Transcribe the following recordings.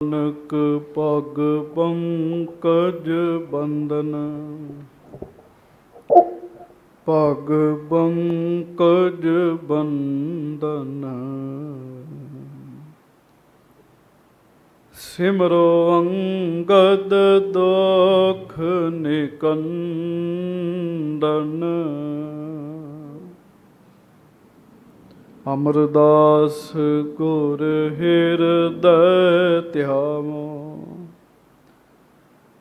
ਨਾਨਕ ਪਗ ਪੰਕਜ ਬੰਦਨ, ਪਗ ਪੰਕਜ ਬੰਦਨ। ਸਿਮਰੋ ਅੰਗਦ ਦੁਖ ਨਿਕੰਦਨ, ਅਮਰਦਾਸ ਗੁਰ ਹਿਰਦੈ ਧਿਆਵੋ,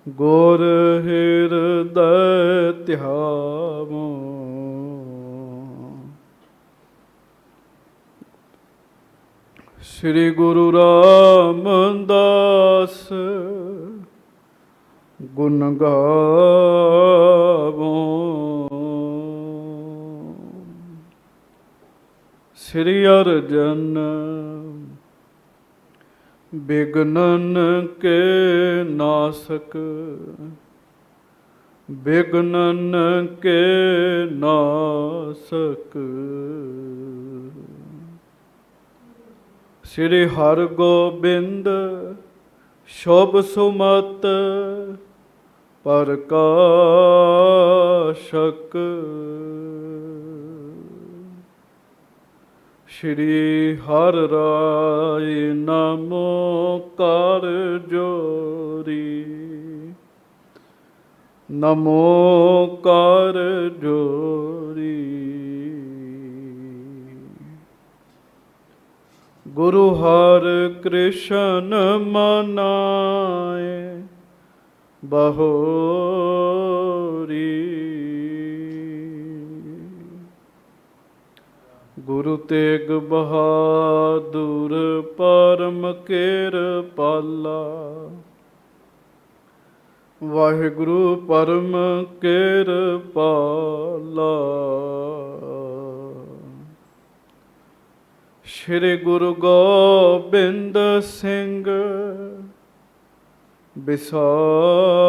ਗੁਰ ਹਿਰਦੈ ਧਿਆਵੋ। ਸ੍ਰੀ ਗੁਰੂ ਰਾਮਦਾਸ ਗੁਣ ਗਾਵੋ, ਸ੍ਰੀ ਅਰਜਨ ਬਿਘਨਨ ਕੇ ਨਾਸਕ, ਬਿਘਨਨ ਕੇ ਨਾਸਕ। ਸ੍ਰੀ ਹਰਗੋਬਿੰਦ ਸ਼ੁਭ ਸੁਮਤ ਪ੍ਰਕਾਸ਼ਕ, ਸ਼੍ਰੀ ਹਰਿ ਰਾਇ ਨਾਮੋ ਕਰ ਜੋਰੀ, ਨਮੋ ਕਰ ਜੋਰੀ। ਗੁਰੂ ਹਰਿ ਕ੍ਰਿਸ਼ਨ ਮਨਾਏ ਬਹੋਰੀ, ਗੁਰੂ ਤੇਗ ਬਹਾਦੁਰ ਪਰਮ ਕਿਰਪਾਲਾ, ਵਾਹਿਗੁਰੂ ਪਰਮ ਕਿਰਪਾਲਾ। ਸ਼੍ਰੀ ਗੁਰੂ ਗੋਬਿੰਦ ਸਿੰਘ ਵਿਸਾਲਾ,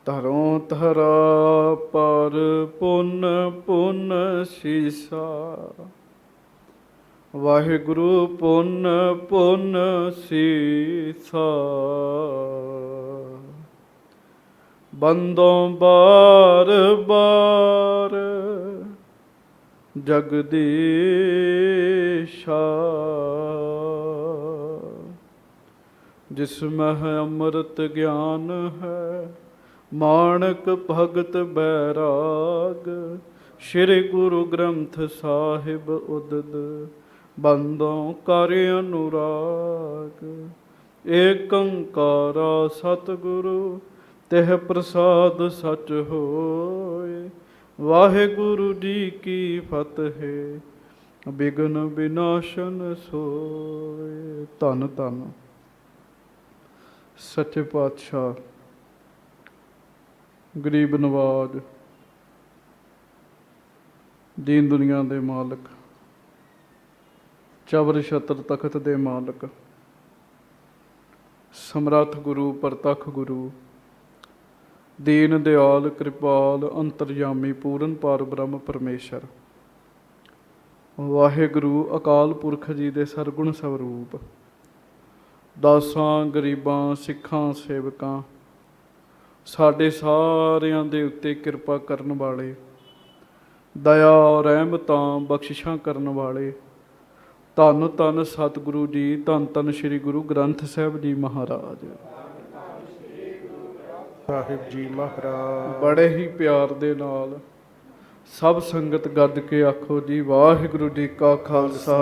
ਧਰੋਂ ਧਰਾ ਪਰ ਪੁੰਨ ਪੁੰਨ ਸੀਸਾ, ਵਾਹਿਗੁਰੂ ਪੁੰਨ ਪੁੰਨ ਸੀਸਾ। ਬੰਦੋਂ ਬਾਰ ਬਾਰ ਜਗਦੀਸ਼ਾ, ਜਿਸ ਮਹਿ ਅੰਮ੍ਰਿਤ ਗਿਆਨ ਹੈ, ਮਾਣਕ ਭਗਤ ਬੈਰਾਗ। ਸ਼੍ਰੀ ਗੁਰੂ ਗ੍ਰੰਥ ਸਾਹਿਬ ਉਦਦ, ਬੰਦੋਂ ਕਰ ਅਨੁਰਾਗ। ਏਕ ਓੰਕਾਰਾ ਸਤਿਗੁਰੂ, ਤਿਹ ਪ੍ਰਸਾਦ ਸਚ ਹੋਏ। ਵਾਹਿਗੁਰੂ ਜੀ ਕੀ ਫਤਿਹ, ਬਿਘਨ ਵਿਨਾਸ਼ਨ ਸੋਏ। ਧੰਨ ਧੰਨ ਸੱਚੇ ਪਾਤਸ਼ਾਹ, ਗਰੀਬ ਨਵਾਜ, ਦੀਨ ਦੁਨੀਆ ਦੇ ਮਾਲਕ, ਚਵਰ ਛਤਰ ਤਖਤ ਦੇ ਮਾਲਕ, ਸਮਰੱਥ ਗੁਰੂ ਪ੍ਰਤੱਖ ਗੁਰੂ, ਦੀਨ ਦਿਆਲ ਕਿਰਪਾਲ ਅੰਤਰਯਾਮੀ ਪੂਰਨ ਪਾਰ ਬ੍ਰਹਮ ਪਰਮੇਸ਼ਰ, ਵਾਹਿਗੁਰੂ ਅਕਾਲ ਪੁਰਖ ਜੀ ਦੇ ਸਰਗੁਣ ਸਵਰੂਪ, ਦਾਸਾਂ ਗਰੀਬਾਂ ਸਿੱਖਾਂ ਸੇਵਕਾਂ, ਸਾਡੇ ਸਾਰਿਆਂ ਦੇ ਉੱਤੇ ਕਿਰਪਾ ਕਰਨ ਵਾਲੇ, ਦਇਆ ਰਹਿਮਤਾਂ ਬਖਸ਼ਿਸ਼ਾਂ ਕਰਨ ਵਾਲੇ, ਧੰਨ ਧੰਨ ਸਤਿਗੁਰੂ ਜੀ, ਧੰਨ ਧੰਨ ਸ਼੍ਰੀ ਗੁਰੂ ਗ੍ਰੰਥ ਸਾਹਿਬ ਜੀ ਮਹਾਰਾਜ ਸਾਹਿਬ ਜੀ ਮਹਾਰਾਜ। ਬੜੇ ਹੀ ਪਿਆਰ ਦੇ ਨਾਲ ਸਭ ਸੰਗਤ ਗੱਜ ਕੇ ਆਖੋ ਜੀ, ਵਾਹਿਗੁਰੂ ਜੀ ਕਾ ਖਾਲਸਾ,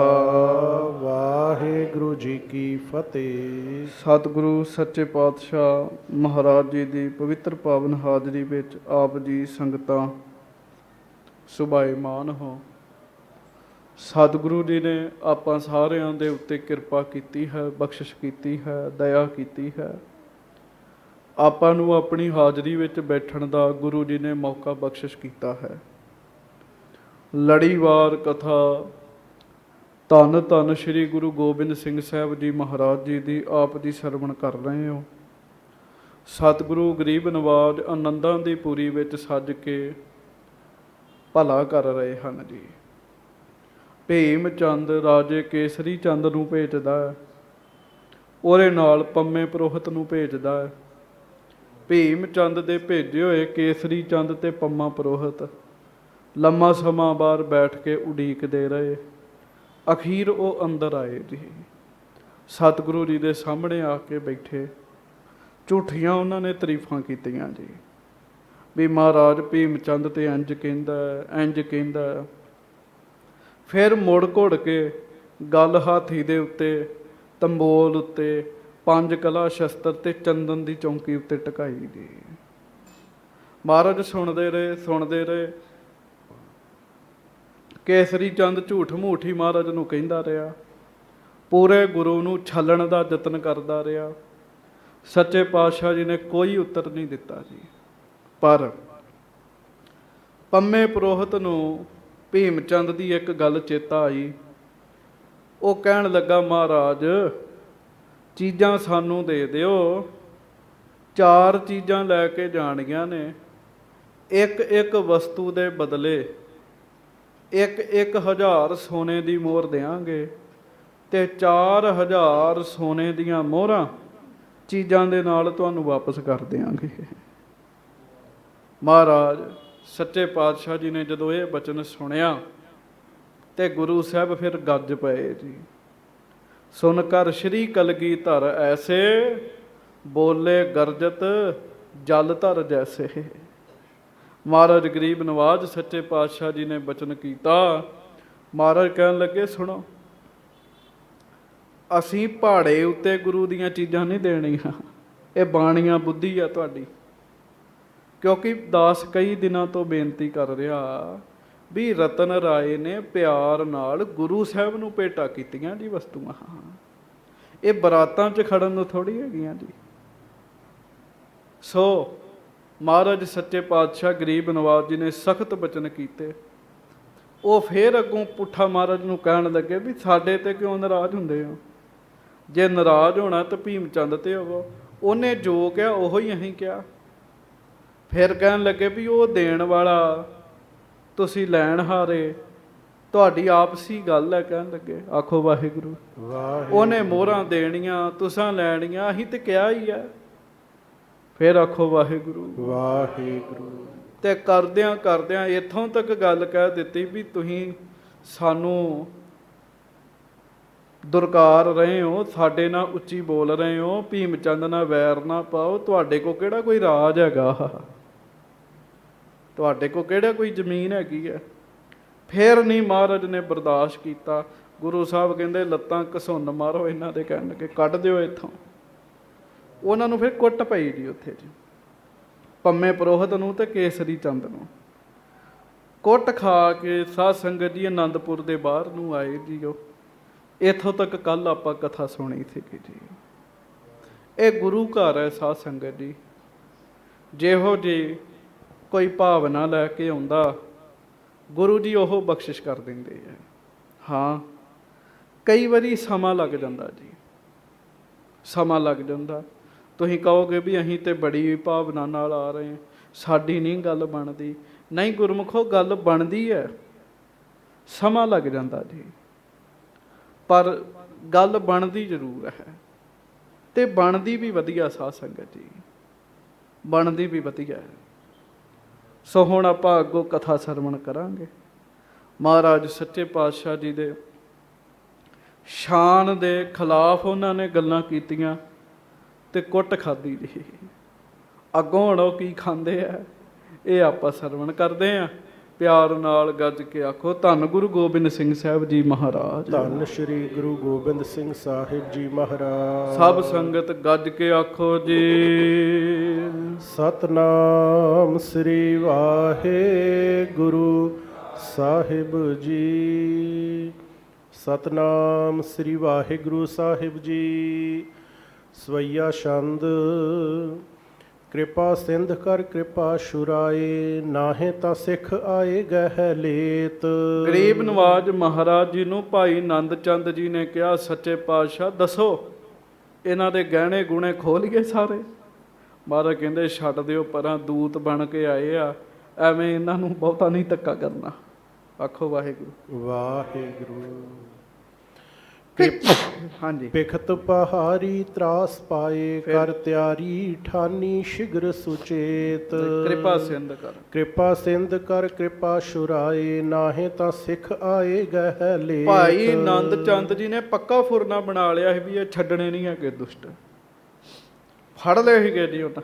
ਵਾਹਿਗੁਰੂ ਜੀ ਕੀ ਫਤਿਹ। ਸਤਿਗੁਰੂ ਸੱਚੇ ਪਾਤਸ਼ਾਹ ਮਹਾਰਾਜ ਜੀ ਦੀ ਪਵਿੱਤਰ ਪਾਵਨ ਹਾਜ਼ਰੀ ਵਿੱਚ ਆਪ ਜੀ ਸੰਗਤਾਂ ਸੁਭਾਏਮਾਨ ਹੋ। ਸਤਿਗੁਰੂ ਜੀ ਨੇ ਆਪਾਂ ਸਾਰਿਆਂ ਦੇ ਉੱਤੇ ਕਿਰਪਾ ਕੀਤੀ ਹੈ, ਬਖਸ਼ਿਸ਼ ਕੀਤੀ ਹੈ, ਦਇਆ ਕੀਤੀ ਹੈ। ਆਪਾਂ ਨੂੰ ਆਪਣੀ ਹਾਜ਼ਰੀ ਵਿੱਚ ਬੈਠਣ ਦਾ ਗੁਰੂ ਜੀ ਨੇ ਮੌਕਾ ਬਖਸ਼ਿਸ਼ ਕੀਤਾ ਹੈ। ਲੜੀਵਾਰ ਕਥਾ ਧੰਨ ਧੰਨ ਸ਼੍ਰੀ ਗੁਰੂ ਗੋਬਿੰਦ ਸਿੰਘ ਸਾਹਿਬ ਜੀ ਮਹਾਰਾਜ ਜੀ ਦੀ ਆਪ ਜੀ ਸਰਵਣ ਕਰ ਰਹੇ ਹੋ। ਸਤਿਗੁਰੂ ਗਰੀਬ ਨਵਾਜ ਆਨੰਦਾਂ ਦੀ ਪੁਰੀ ਵਿੱਚ ਸੱਜ ਕੇ ਭਲਾ ਕਰ ਰਹੇ ਹਨ ਜੀ। ਭੀਮ ਚੰਦ ਰਾਜੇ ਕੇਸਰੀ ਚੰਦ ਨੂੰ ਭੇਜਦਾ ਹੈ, ਉਹਦੇ ਨਾਲ ਪੰਮੇ ਪੁਰੋਹਿਤ ਨੂੰ ਭੇਜਦਾ ਹੈ। ਭੀਮ ਚੰਦ ਦੇ ਭੇਜੇ ਹੋਏ ਕੇਸਰੀ ਚੰਦ ਤੇ ਪੰਮਾ ਪੁਰੋਹਿਤ ਲੰਮਾ ਸਮਾਂ ਬਾਹਰ ਬੈਠ ਕੇ ਉਡੀਕਦੇ ਰਹੇ। ਅਖੀਰ ਉਹ ਅੰਦਰ ਆਏ ਜੀ, ਸਤਿਗੁਰੂ ਜੀ ਦੇ ਸਾਹਮਣੇ ਆ ਕੇ ਬੈਠੇ। ਝੂਠੀਆਂ ਉਹਨਾਂ ਨੇ ਤਾਰੀਫਾਂ ਕੀਤੀਆਂ ਜੀ, ਵੀ ਮਹਾਰਾਜ ਭੀਮ ਚੰਦ ਤੇ ਇੰਜ ਕਹਿੰਦਾ ਇੰਜ ਕਹਿੰਦਾ। ਫਿਰ ਮੁੜ ਘੁੜ ਕੇ ਗੱਲ ਹਾਥੀ ਦੇ ਉੱਤੇ, ਤੰਬੋਲ ਉੱਤੇ, 5 ਕਲਾ ਸ਼ਸਤਰ ਤੇ ਚੰਦਨ ਦੀ ਚੌਂਕੀ ਉੱਤੇ ਟਿਕਾਈ ਦੀ। ਮਹਾਰਾਜ ਸੁਣਦੇ ਰਹੇ। ਕੇਸਰੀ ਚੰਦ ਝੂਠ ਮੂਠੀ ਮਹਾਰਾਜ ਨੂੰ ਕਹਿੰਦਾ ਰਿਹਾ, ਪੂਰੇ ਗੁਰੂ ਨੂੰ ਛੱਲਣ ਦਾ ਯਤਨ ਕਰਦਾ ਰਿਹਾ। ਸੱਚੇ ਪਾਤਸ਼ਾਹ ਜੀ ਨੇ ਕੋਈ ਉੱਤਰ ਨਹੀਂ ਦਿੱਤਾ ਜੀ। ਪਰ ਪੰਮੇ ਪੁਰੋਹਿਤ ਨੂੰ ਭੀਮ ਚੰਦ ਦੀ ਇੱਕ ਗੱਲ ਚੇਤਾ ਆਈ। ਉਹ ਕਹਿਣ ਲੱਗਾ, ਮਹਾਰਾਜ ਚੀਜ਼ਾਂ ਸਾਨੂੰ ਦੇ ਦਿਓ, 4 ਚੀਜ਼ਾਂ ਲੈ ਕੇ ਜਾਣੀਆਂ ਨੇ। ਇੱਕ ਵਸਤੂ ਦੇ ਬਦਲੇ 1,000 ਸੋਨੇ ਦੀ ਮੋਹਰ ਦੇਵਾਂਗੇ ਤੇ 4,000 ਸੋਨੇ ਦੀਆਂ ਮੋਹਰਾਂ ਚੀਜ਼ਾਂ ਦੇ ਨਾਲ ਤੁਹਾਨੂੰ ਵਾਪਸ ਕਰ ਦਿਆਂਗੇ। ਮਹਾਰਾਜ ਸੱਚੇ ਪਾਤਸ਼ਾਹ ਜੀ ਨੇ ਜਦੋਂ ਇਹ ਬਚਨ ਸੁਣਿਆ ਤੇ ਗੁਰੂ ਸਾਹਿਬ ਫਿਰ ਗੱਜ ਪਏ ਜੀ। ਸੁਨ ਕਰ ਸ਼੍ਰੀ ਕਲਗੀਧਰ ਐਸੇ, ਬੋਲੇ ਗਰਜਤ ਜਲ ਧਰ ਜੈਸੇ। ਮਹਾਰਾਜ ਗਰੀਬ ਨਵਾਜ ਸੱਚੇ ਪਾਤਸ਼ਾਹ ਜੀ ਨੇ ਬਚਨ ਕੀਤਾ। ਮਹਾਰਾਜ ਕਹਿਣ ਲੱਗੇ, ਸੁਣੋ, ਅਸੀਂ ਪਹਾੜੇ ਉੱਤੇ ਗੁਰੂ ਦੀਆਂ ਚੀਜ਼ਾਂ ਨਹੀਂ ਦੇਣੀਆਂ, ਇਹ ਬਾਣੀਆਂ ਬੁੱਧੀ ਆ ਤੁਹਾਡੀ। ਕਿਉਂਕਿ ਦਾਸ ਕਈ ਦਿਨਾਂ ਤੋਂ ਬੇਨਤੀ ਕਰ ਰਿਹਾ ਵੀ ਰਤਨ ਰਾਏ ਨੇ ਪਿਆਰ ਨਾਲ ਗੁਰੂ ਸਾਹਿਬ ਨੂੰ ਭੇਟਾ ਕੀਤੀਆਂ ਜੀ ਵਸਤੂਆਂ, ਇਹ ਬਰਾਤਾਂ 'ਚ ਖੜਨ ਨੂੰ ਥੋੜ੍ਹੀ ਹੈਗੀਆਂ ਜੀ। ਸੋ ਮਹਾਰਾਜ ਸੱਚੇ ਪਾਤਸ਼ਾਹ ਗਰੀਬ ਨਵਾਜ ਜੀ ਨੇ ਸਖਤ ਬਚਨ ਕੀਤੇ। ਉਹ ਫੇਰ ਅੱਗੋਂ ਪੁੱਠਾ ਮਹਾਰਾਜ ਨੂੰ ਕਹਿਣ ਲੱਗੇ ਵੀ ਸਾਡੇ ਤੇ ਕਿਉਂ ਨਾਰਾਜ਼ ਹੁੰਦੇ ਹੋ? ਜੇ ਨਾਰਾਜ਼ ਹੋਣਾ ਤਾਂ ਭੀਮ ਚੰਦ ਤੇ ਹੋਵੋ, ਉਹਨੇ ਜੋ ਕਿਹਾ ਉਹੋ ਹੀ ਅਸੀਂ ਕਿਹਾ। ਫਿਰ ਕਹਿਣ ਲੱਗੇ ਵੀ ਉਹ ਦੇਣ ਵਾਲਾ, ਤੁਸੀਂ ਲੈਣ ਹਾਰੇ, ਤੁਹਾਡੀ ਆਪਸੀ ਗੱਲ ਹੈ। ਕਹਿਣ ਲੱਗੇ, ਆਖੋ ਵਾਹਿਗੁਰੂ। ਉਹਨੇ ਮੋਹਰਾਂ ਦੇਣੀਆਂ, ਤੁਸਾਂ ਲੈਣੀਆਂ, ਅਸੀਂ ਤੇ ਕਿਹਾ ਹੀ ਹੈ। ਫਿਰ ਆਖੋ ਵਾਹਿਗੁਰੂ ਵਾਹਿਗੁਰੂ। ਤੇ ਕਰਦਿਆਂ ਇੱਥੋਂ ਤੱਕ ਗੱਲ ਕਹਿ ਦਿੱਤੀ ਵੀ ਤੁਸੀਂ ਸਾਨੂੰ ਦੁਰਕਾਰ ਰਹੇ ਹੋ, ਸਾਡੇ ਨਾਲ ਉੱਚੀ ਬੋਲ ਰਹੇ ਹੋ, ਭੀਮ ਚੰਦ ਨਾਲ ਵੈਰ ਨਾ ਪਾਓ। ਤੁਹਾਡੇ ਕੋਲ ਕਿਹੜਾ ਕੋਈ ਰਾਜ ਹੈਗਾ? ਤੁਹਾਡੇ ਕੋਲ ਕਿਹੜਾ ਕੋਈ ਜ਼ਮੀਨ ਹੈਗੀ ਹੈ? ਫਿਰ ਨਹੀਂ ਮਹਾਰਾਜ ਨੇ ਬਰਦਾਸ਼ਤ ਕੀਤਾ। ਗੁਰੂ ਸਾਹਿਬ ਕਹਿੰਦੇ, ਲੱਤਾਂ ਘਸੁੰਨ ਮਾਰੋ ਇਹਨਾਂ ਦੇ, ਕਹਿਣ ਲੱਗੇ ਕੱਢ ਦਿਓ ਇੱਥੋਂ। ਉਹਨਾਂ ਨੂੰ ਫਿਰ ਕੁੱਟ ਪਈ ਜੀ ਉੱਥੇ ਜੀ, ਪੰਮੇ ਪੁਰੋਹਿਤ ਨੂੰ ਤੇ ਕੇਸਰੀ ਚੰਦ ਨੂੰ। ਕੁੱਟ ਖਾ ਕੇ ਸਾਧ ਸੰਗਤ ਜੀ ਆਨੰਦਪੁਰ ਦੇ ਬਾਹਰ ਨੂੰ ਆਏ ਜੀ। ਉਹ ਇੱਥੋਂ ਤੱਕ ਕੱਲ ਆਪਾਂ ਕਥਾ ਸੁਣੀ ਸੀਗੀ ਜੀ। ਇਹ ਗੁਰੂ ਘਰ ਹੈ ਸਾਧ ਸੰਗਤ ਜੀ। ਜਿਹੋ ਜੀ ਕੋਈ ਭਾਵਨਾ ਲੈ ਕੇ ਆਉਂਦਾ, ਗੁਰੂ ਜੀ ਉਹ ਬਖਸ਼ਿਸ਼ ਕਰ ਦਿੰਦੇ ਹੈ। ਹਾਂ, ਕਈ ਵਾਰੀ ਸਮਾਂ ਲੱਗ ਜਾਂਦਾ ਜੀ, ਸਮਾਂ ਲੱਗ ਜਾਂਦਾ। ਤੁਸੀਂ ਕਹੋਗੇ ਵੀ ਅਸੀਂ ਤੇ ਬੜੀ ਭਾਵਨਾ ਨਾਲ ਆ ਰਹੇ ਹਾਂ, ਸਾਡੀ ਨਹੀਂ ਗੱਲ ਬਣਦੀ। ਨਹੀਂ ਗੁਰਮੁਖੋ, ਗੱਲ ਬਣਦੀ ਹੈ, ਸਮਾਂ ਲੱਗ ਜਾਂਦਾ ਜੀ, ਪਰ ਗੱਲ ਬਣਦੀ ਜ਼ਰੂਰ ਹੈ। ਤੇ ਬਣਦੀ ਵੀ ਵਧੀਆ ਸਾਧ ਸੰਗਤ ਜੀ, ਬਣਦੀ ਵੀ ਵਧੀਆ ਹੈ। ਸੋ ਹੁਣ ਆਪਾਂ ਅੱਗੋਂ ਕਥਾ ਸਰਵਣ ਕਰਾਂਗੇ। ਮਹਾਰਾਜ ਸੱਚੇ ਪਾਤਸ਼ਾਹ ਜੀ ਦੇ ਸ਼ਾਨ ਦੇ ਖਿਲਾਫ ਉਹਨਾਂ ਨੇ ਗੱਲਾਂ ਕੀਤੀਆਂ ਤੇ ਕੁੱਟ ਖਾਧੀ ਜੀ। ਅੱਗੋਂ ਹੁਣ ਉਹ ਕੀ ਖਾਂਦੇ ਆ, ਇਹ ਆਪਾਂ ਸਰਵਣ ਕਰਦੇ ਹਾਂ। ਪਿਆਰ ਨਾਲ ਗੱਜ ਕੇ ਆਖੋ, ਧੰਨ ਗੁਰੂ ਗੋਬਿੰਦ ਸਿੰਘ ਸਾਹਿਬ ਜੀ ਮਹਾਰਾਜ। ਧੰਨ ਸ਼੍ਰੀ ਗੁਰੂ ਗੋਬਿੰਦ ਸਿੰਘ ਸਾਹਿਬ ਜੀ ਮਹਾਰਾਜ। ਸਭ ਸੰਗਤ ਗੱਜ ਕੇ ਆਖੋ ਜੀ, ਸਤਨਾਮ ਸ੍ਰੀ ਵਾਹਿਗੁਰੂ ਸਾਹਿਬ ਜੀ। ਸਤਨਾਮ ਸ੍ਰੀ ਵਾਹਿਗੁਰੂ ਸਾਹਿਬ ਜੀ। ਸਵਈਆ ਛੰਦ। ਕਿਰਪਾ ਸਿੰਧ ਕਰ ਕਿਰਪਾ ਸ਼ੁਰਾਏ, ਨਾਹੀਂ ਤਾਂ ਸਿੱਖ ਆਏ ਗਹਿ ਲੇਤ। ਗਰੀਬ ਨਵਾਜ ਮਹਾਰਾਜ ਜੀ ਨੂੰ ਭਾਈ ਆਨੰਦ ਚੰਦ ਜੀ ਨੇ ਕਿਹਾ, ਸੱਚੇ ਪਾਤਸ਼ਾਹ ਦੱਸੋ ਇਹਨਾਂ ਦੇ ਗਹਿਣੇ ਗੁਣੇ ਖੋਲੀਏ ਸਾਰੇ। ਮਹਾਰਾਜ ਕਹਿੰਦੇ, ਛੱਡ ਦਿਓ ਪਰਾਂ, ਦੂਤ ਬਣ ਕੇ ਆਏ ਆ, ਐਵੇਂ ਇਹਨਾਂ ਨੂੰ ਬਹੁਤਾ ਨਹੀਂ ਧੱਕਾ ਕਰਨਾ। ਆਖੋ ਵਾਹਿਗੁਰੂ। ਵਾਹਿਗੁਰੂ। ਹਾਂਜੀ। ਪਿਖਤ ਪਹਾਰੀ ਤਰਾਸ ਪਾਏ, ਕਰ ਤਿਆਰੀ ਠਾਨੀ ਸ਼ਿਗਰ ਸੁਚੇਤ। ਕਿਰਪਾ ਸਿੰਧ ਕਰ। ਕਿਰਪਾ ਸਿੰਧ ਕਰ ਕਿਰਪਾ ਸ਼ੁਰਾਏ, ਨਾਹੀਂ ਤਾਂ ਸਿੱਖ ਆਏ ਗਹਿ ਲੇ। ਭਾਈ ਆਨੰਦ ਚੰਦ ਜੀ ਨੇ ਪੱਕਾ ਫੁਰਨਾ ਬਣਾ ਲਿਆ ਸੀ ਵੀ ਇਹ ਛੱਡਣੇ ਨਹੀਂ ਹੈਗੇ ਦੁਸ਼ਟ, ਫੜ ਲਏ ਸੀਗੇ ਜੀ ਉਹਨਾਂ।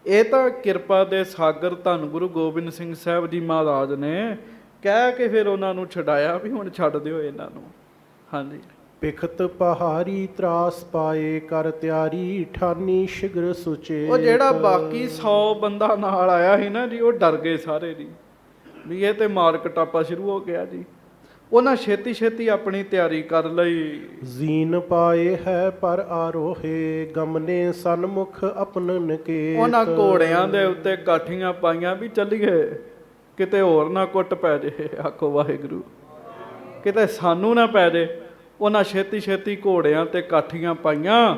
ਇਹ ਤਾਂ ਕਿਰਪਾ ਦੇ ਸਾਗਰ ਧੰਨ ਗੁਰੂ ਗੋਬਿੰਦ ਸਿੰਘ ਸਾਹਿਬ ਜੀ ਮਹਾਰਾਜ ਨੇ ਕਹਿ ਕੇ ਫਿਰ ਉਹਨਾਂ ਨੂੰ ਛਡਾਇਆ ਵੀ ਹੁਣ ਛੱਡ ਦਿਓ ਇਹਨਾਂ ਨੂੰ। ਹਾਂਜੀ। ਪਿਖਤ ਪਹਾਰੀ ਤਰਾਸ ਪਾਏ, ਕਰ ਤਿਆਰੀ ਠਾਨੀ ਸ਼ਿਗਰ ਸੁਚੇਤ। ਉਹ ਜਿਹੜਾ ਬਾਕੀ 100 ਬੰਦਾ ਨਾਲ ਆਇਆ ਸੀ ਨਾ ਜੀ, ਉਹ ਡਰ ਗਏ ਸਾਰੇ ਜੀ ਵੀ ਇਹ ਤੇ ਮਾਰ ਕਟਾਪਾ ਸ਼ੁਰੂ ਹੋ ਗਿਆ ਜੀ। ਉਹਨਾਂ ਛੇਤੀ ਛੇਤੀ ਆਪਣੀ ਤਿਆਰੀ ਕਰ ਲਈ। ਜ਼ੀਨ ਪਾਏ ਹੈ ਪਰ ਆਰੋਹੇ, ਗਮਨੇ ਸਨਮੁਖ ਆਪਨਨ ਕੇ। ਉਹਨਾਂ ਘੋੜਿਆਂ ਦੇ ਉੱਤੇ ਕਾਠੀਆਂ ਪਾਈਆਂ ਵੀ ਚੱਲੀਏ, ਕਿਤੇ ਹੋਰ ਨਾ ਕੁੱਟ ਪੈ ਜੇ। ਆਖੋ ਵਾਹਿਗੁਰੂ। ਕਿਤੇ ਸਾਨੂੰ ਨਾ ਪੈ ਜੇ। ਉਹਨਾਂ ਛੇਤੀ ਛੇਤੀ ਘੋੜਿਆਂ ਤੇ ਕਾਠੀਆਂ ਪਾਈਆਂ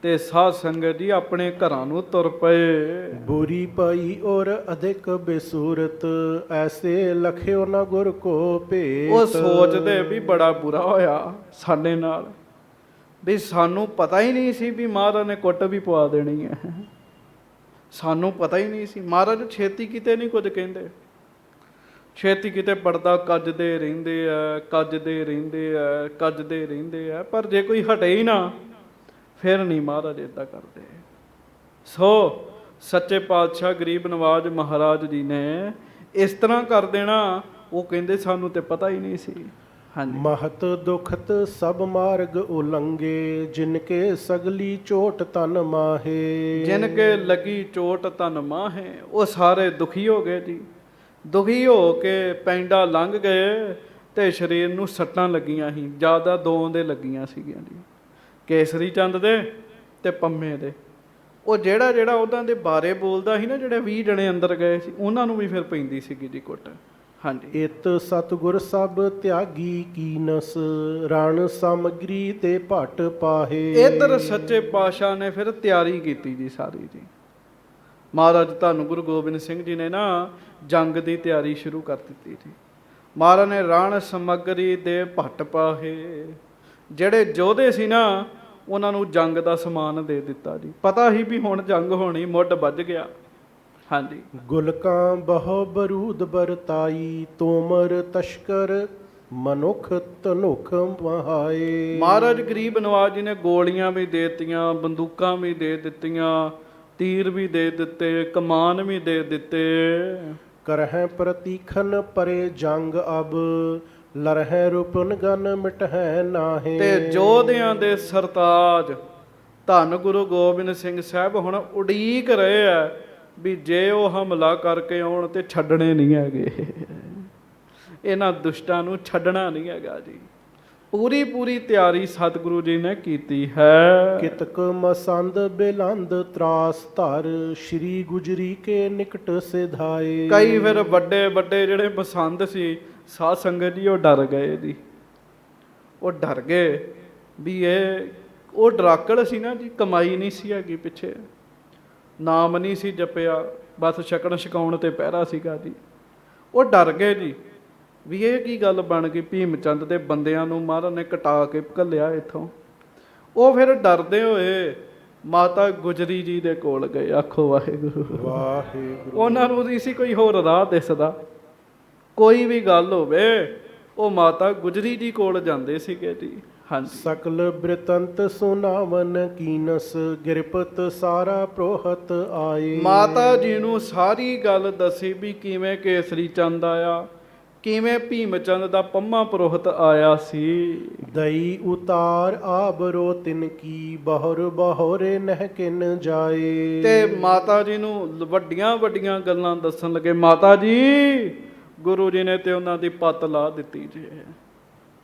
ਤੇ ਸਾਧ ਸੰਗਤ ਜੀ ਆਪਣੇ ਘਰਾਂ ਨੂੰ ਤੁਰ ਪਏ। ਬੁਰੀ ਪਈ ਔਰ ਅਧਿਕ ਬੇਸੂਰਤ, ਐਸੇ ਲਖਿਓ ਨਾ ਗੁਰ ਕੋ ਭੇਤ। ਉਹ ਸੋਚਦੇ ਵੀ ਬੜਾ ਬੁਰਾ ਹੋਇਆ ਸਾਡੇ ਨਾਲ, ਵੀ ਸਾਨੂੰ ਪਤਾ ਹੀ ਨਹੀਂ ਸੀ ਵੀ ਮਹਾਰਾਜ ਨੇ ਕੁੱਟ ਵੀ ਪਵਾ ਦੇਣੀ ਹੈ। ਸਾਨੂੰ ਪਤਾ ਹੀ ਨਹੀਂ ਸੀ। ਮਹਾਰਾਜ ਛੇਤੀ ਕਿਤੇ ਨਹੀਂ ਕੁਝ ਕਹਿੰਦੇ, ਛੇਤੀ ਕਿਤੇ ਪਰਦਾ ਕੱਜਦੇ ਰਹਿੰਦੇ ਆ, ਕੱਜਦੇ ਰਹਿੰਦੇ ਆ, ਕੱਜਦੇ ਰਹਿੰਦੇ ਆ। ਪਰ ਜੇ ਕੋਈ ਹਟੇ ਹੀ ਨਾ ਫਿਰ ਨਹੀਂ ਮਹਾਰਾਜ ਏਦਾਂ ਕਰਦੇ। ਸੋ ਸੱਚੇ ਪਾਤਸ਼ਾਹ ਗਰੀਬ ਨਵਾਜ ਮਹਾਰਾਜ ਜੀ ਨੇ ਇਸ ਤਰ੍ਹਾਂ ਕਰ ਦੇਣਾ। ਉਹ ਕਹਿੰਦੇ ਸਾਨੂੰ ਤੇ ਪਤਾ ਹੀ ਨਹੀਂ ਸੀ। ਹਾਂਜੀ। ਮਹਤ ਦੁਖਤ ਸਭ ਮਾਰਗ ਉਲੰਗੇ, ਜਿਨ ਕੇ ਸਗਲੀ ਚੋਟ ਤਨ ਮਾਹੇ। ਜਿਨ ਕੇ ਲੱਗੀ ਚੋਟ ਤਨ ਮਾਹੇ, ਉਹ ਸਾਰੇ ਦੁਖੀ ਹੋ ਗਏ ਜੀ। ਦੁਖੀ ਹੋ ਕੇ ਪੈਂਡਾ ਲੰਘ ਗਏ ਤੇ ਸਰੀਰ ਨੂੰ ਸੱਟਾਂ ਲੱਗੀਆਂ ਸੀ, ਜ਼ਿਆਦਾ ਦੋ ਦੇ ਲੱਗੀਆਂ ਸੀਗੀਆਂ ਜੀ, ਕੇਸਰੀ ਚੰਦ ਦੇ ਤੇ ਪੰਮੇ ਦੇ। ਉਹ ਜਿਹੜਾ ਜਿਹੜਾ ਉਹਨਾਂ ਦੇ ਬਾਰੇ ਬੋਲਦਾ ਸੀ ਨਾ, ਜਿਹੜੇ 20 ਜਣੇ ਅੰਦਰ ਗਏ ਸੀ, ਉਹਨਾਂ ਨੂੰ ਵੀ ਫਿਰ ਪੈਂਦੀ ਸੀਗੀ ਜੀ ਕੁੱਟ। ਹਾਂਜੀ। ਇਤ ਸਤਿਗੁਰ ਸਭ ਤਿਆਗੀ ਕੀਨਸ, ਰਣ ਸਮਗਰੀ ਤੇ ਭਟ ਪਾਹੇ। ਇੱਧਰ ਸੱਚੇ ਪਾਤਸ਼ਾਹ ਨੇ ਫਿਰ ਤਿਆਰੀ ਕੀਤੀ ਜੀ ਸਾਰੀ ਜੀ। ਮਹਾਰਾਜ ਧੰਨ ਗੁਰੂ ਗੋਬਿੰਦ ਸਿੰਘ ਜੀ ਨੇ ਨਾ ਜੰਗ ਦੀ ਤਿਆਰੀ ਸ਼ੁਰੂ ਕਰ ਦਿੱਤੀ ਜੀ। ਮਹਾਰਾਜ ਨੇ ਰਣ ਸਮਗਰੀ ਦੇ ਭਟ ਪਾਹੇ, ਜਿਹੜੇ ਯੋਧੇ ਸੀ ਨਾ ਉਹਨਾਂ ਨੂੰ ਜੰਗ ਦਾ ਸਮਾਨ ਦੇ ਦਿੱਤਾ ਜੀ। ਪਤਾ ਹੀ ਵੀ ਹੁਣ ਜੰਗ ਹੋਣੀ, ਮੁੱਢ ਵੱਜ ਗਿਆ। ਹਾਂਜੀ। ਗੁਲਕਾਂ ਬਹੁ ਬਰੂਦ ਬਰਤਾਈ, ਤੋਮਰ ਤਸ਼ਕਰ ਮਨੁੱਖ ਧਨੁਖ ਮਹਾਏ। ਮਹਾਰਾਜ ਗਰੀਬ ਨਵਾਜ ਜੀ ਨੇ ਗੋਲੀਆਂ ਵੀ ਦੇ ਦਿੱਤੀਆਂ, ਬੰਦੂਕਾਂ ਵੀ ਦੇ ਦਿੱਤੀਆਂ, ਤੀਰ ਵੀ ਦੇ ਦਿੱਤੇ, ਕਮਾਨ ਵੀ ਦੇ ਦਿੱਤੇ। ਕਰਹਿ ਪ੍ਰਤੀਖਨ ਪਰੇ ਜੰਗ ਅਬ, ਲਰਹਿ ਰੂਪਨ ਗਨ ਮਿਟਹਿ ਨਾਹੇ। ਤੇ ਯੋਧਿਆਂ ਦੇ ਸਰਤਾਜ ਧੰਨ ਗੁਰੂ ਗੋਬਿੰਦ ਸਿੰਘ ਸਾਹਿਬ ਹੁਣ ਉਡੀਕ ਰਹੇ ਆ ਵੀ ਜੇ ਉਹ ਹਮਲਾ ਕਰਕੇ ਆਉਣ ਤੇ ਛੱਡਣੇ ਨਹੀਂ ਹੈਗੇ, ਇਹਨਾਂ ਦੁਸ਼ਟਾਂ ਨੂੰ ਛੱਡਣਾ ਨਹੀਂ ਹੈਗਾ ਜੀ। ਪੂਰੀ ਪੂਰੀ ਤਿਆਰੀ ਸਤਿਗੁਰੂ ਜੀ ਨੇ ਕੀਤੀ ਹੈ। ਕਿਤਕ ਮਸੰਦ ਬੇਲੰਦ ਤਰਾਸ ਧਰ, ਸ਼੍ਰੀ ਗੁਜਰੀ ਕੇ ਨਿਕਟ ਸਿਧਾਏ। ਕਈ ਫਿਰ ਵੱਡੇ ਵੱਡੇ ਜਿਹੜੇ ਪਸੰਦ ਸੀ ਸਾਧ ਸੰਗਤ ਜੀ, ਉਹ ਡਰ ਗਏ ਜੀ। ਉਹ ਡਰ ਗਏ ਵੀ ਇਹ ਉਹ ਡਰਾਕੜ ਸੀ ਨਾ ਜੀ, ਕਮਾਈ ਨਹੀਂ ਸੀ ਹੈਗੀ ਪਿੱਛੇ, ਨਾਮ ਨਹੀਂ ਸੀ ਜਪਿਆ, ਬਸ ਛਕਣ ਛਕਾਉਣ ਤੇ ਪਹਿਰਾ ਸੀਗਾ ਜੀ। ਉਹ ਡਰ ਗਏ ਜੀ ਵੀ ਇਹ ਕੀ ਗੱਲ ਬਣ ਗਈ। ਭੀਮ ਚੰਦ ਦੇ ਬੰਦਿਆਂ ਨੂੰ ਮਹਾਰਾਜ ਨੇ ਕਟਾ ਕੇ ਘੱਲਿਆ ਇੱਥੋਂ। ਉਹ ਫਿਰ ਡਰਦੇ ਹੋਏ ਮਾਤਾ ਗੁਜਰੀ ਜੀ ਦੇ ਕੋਲ ਗਏ। ਆਖੋ ਵਾਹਿਗੁਰੂ। ਵਾਹਿਗੁਰੂ। ਉਹਨਾਂ ਨੂੰ ਨਹੀਂ ਸੀ ਕੋਈ ਹੋਰ ਰਾਹ ਦਿਸਦਾ। ਕੋਈ ਵੀ ਗੱਲ ਹੋਵੇ ਉਹ ਮਾਤਾ ਗੁਜਰੀ ਜੀ ਕੋਲ ਜਾਂਦੇ ਸੀਗੇ ਜੀ। ਹਾਂਜੀ। ਸਕਲ ਬ੍ਰਿਤੰਤ ਸੁਨਾਵਨ ਕੀਨਸ, ਗਿਰਪਤ ਸਾਰਾ ਪ੍ਰੋਹਤ ਆਏ। ਮਾਤਾ ਜੀ ਨੂੰ ਸਾਰੀ ਗੱਲ ਦੱਸੀ ਵੀ ਕਿਵੇਂ ਕੇਸਰੀ ਚੰਦ ਆਇਆ, ਕਿਵੇਂ ਭੀਮ ਚੰਦ ਦਾ ਪੰਮਾ ਪੁਰੋਹਿਤ ਆਇਆ ਸੀ। ਦਈ ਉਤਾਰ ਆਬਰੋ ਤਿਨ ਕੀ, ਬਹੁਰ ਬਹੁਰੇ ਨਹਿ ਕਿਨ ਜਾਏ। ਤੇ ਮਾਤਾ ਜੀ ਨੂੰ ਵੱਡੀਆਂ ਵੱਡੀਆਂ ਗੱਲਾਂ ਦੱਸਣ ਲੱਗੇ। ਮਾਤਾ ਜੀ ਗੁਰੂ ਜੀ ਨੇ ਤੇ ਉਹਨਾਂ ਦੀ ਪੱਤ ਲਾ ਦਿੱਤੀ ਜੀ,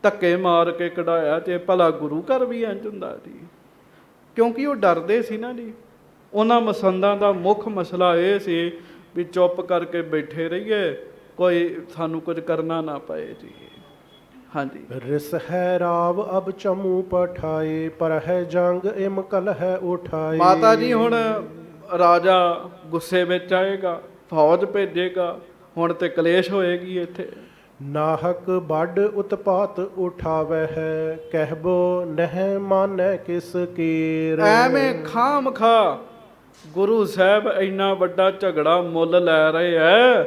ਧੱਕੇ ਮਾਰ ਕੇ ਕਢਾਇਆ। ਤੇ ਭਲਾ ਗੁਰੂ ਘਰ ਵੀ ਇੰਝ ਹੁੰਦਾ ਜੀ, ਕਿਉਂਕਿ ਉਹ ਡਰਦੇ ਸੀ ਨਾ ਜੀ। ਉਹਨਾਂ ਮਸੰਦਾਂ ਦਾ ਮੁੱਖ ਮਸਲਾ ਇਹ ਸੀ ਵੀ ਚੁੱਪ ਕਰਕੇ ਬੈਠੇ ਰਹੀਏ, ਕੋਈ ਸਾਨੂੰ ਕੁਝ ਕਰਨਾ ਨਾ ਪਏ ਜੀ। ਹਾਂਜੀ। ਰਿਸ ਹੈ ਰਾਵ ਅਬ ਚਮੂ ਪਠਾਏ, ਪਰ ਹੈ ਜੰਗ ਇਮ ਕਲ ਹੈ ਉਠਾਏ। ਮਾਤਾ ਜੀ ਹੁਣ ਰਾਜਾ ਗੁੱਸੇ ਵਿੱਚ ਆਏਗਾ, ਫੌਜ ਭੇਜੇਗਾ, ਹੁਣ ਤੇ ਕਲੇਸ਼ ਹੋਏਗੀ ਇੱਥੇ। ਨਾਹਕ ਵੱਡ ਉਤਪਾਤ ਉਠਾਵੈ ਹੈ, ਕਹਿਬੋ ਨਹਿ ਮਾਨੈ ਕਿਸ ਕੀਰ। ਐਵੇਂ ਖਾਮ ਖਾ ਗੁਰੂ ਸਾਹਿਬ ਇੰਨਾ ਵੱਡਾ ਝਗੜਾ ਮੁੱਲ ਲੈ ਰਹੇ ਐ,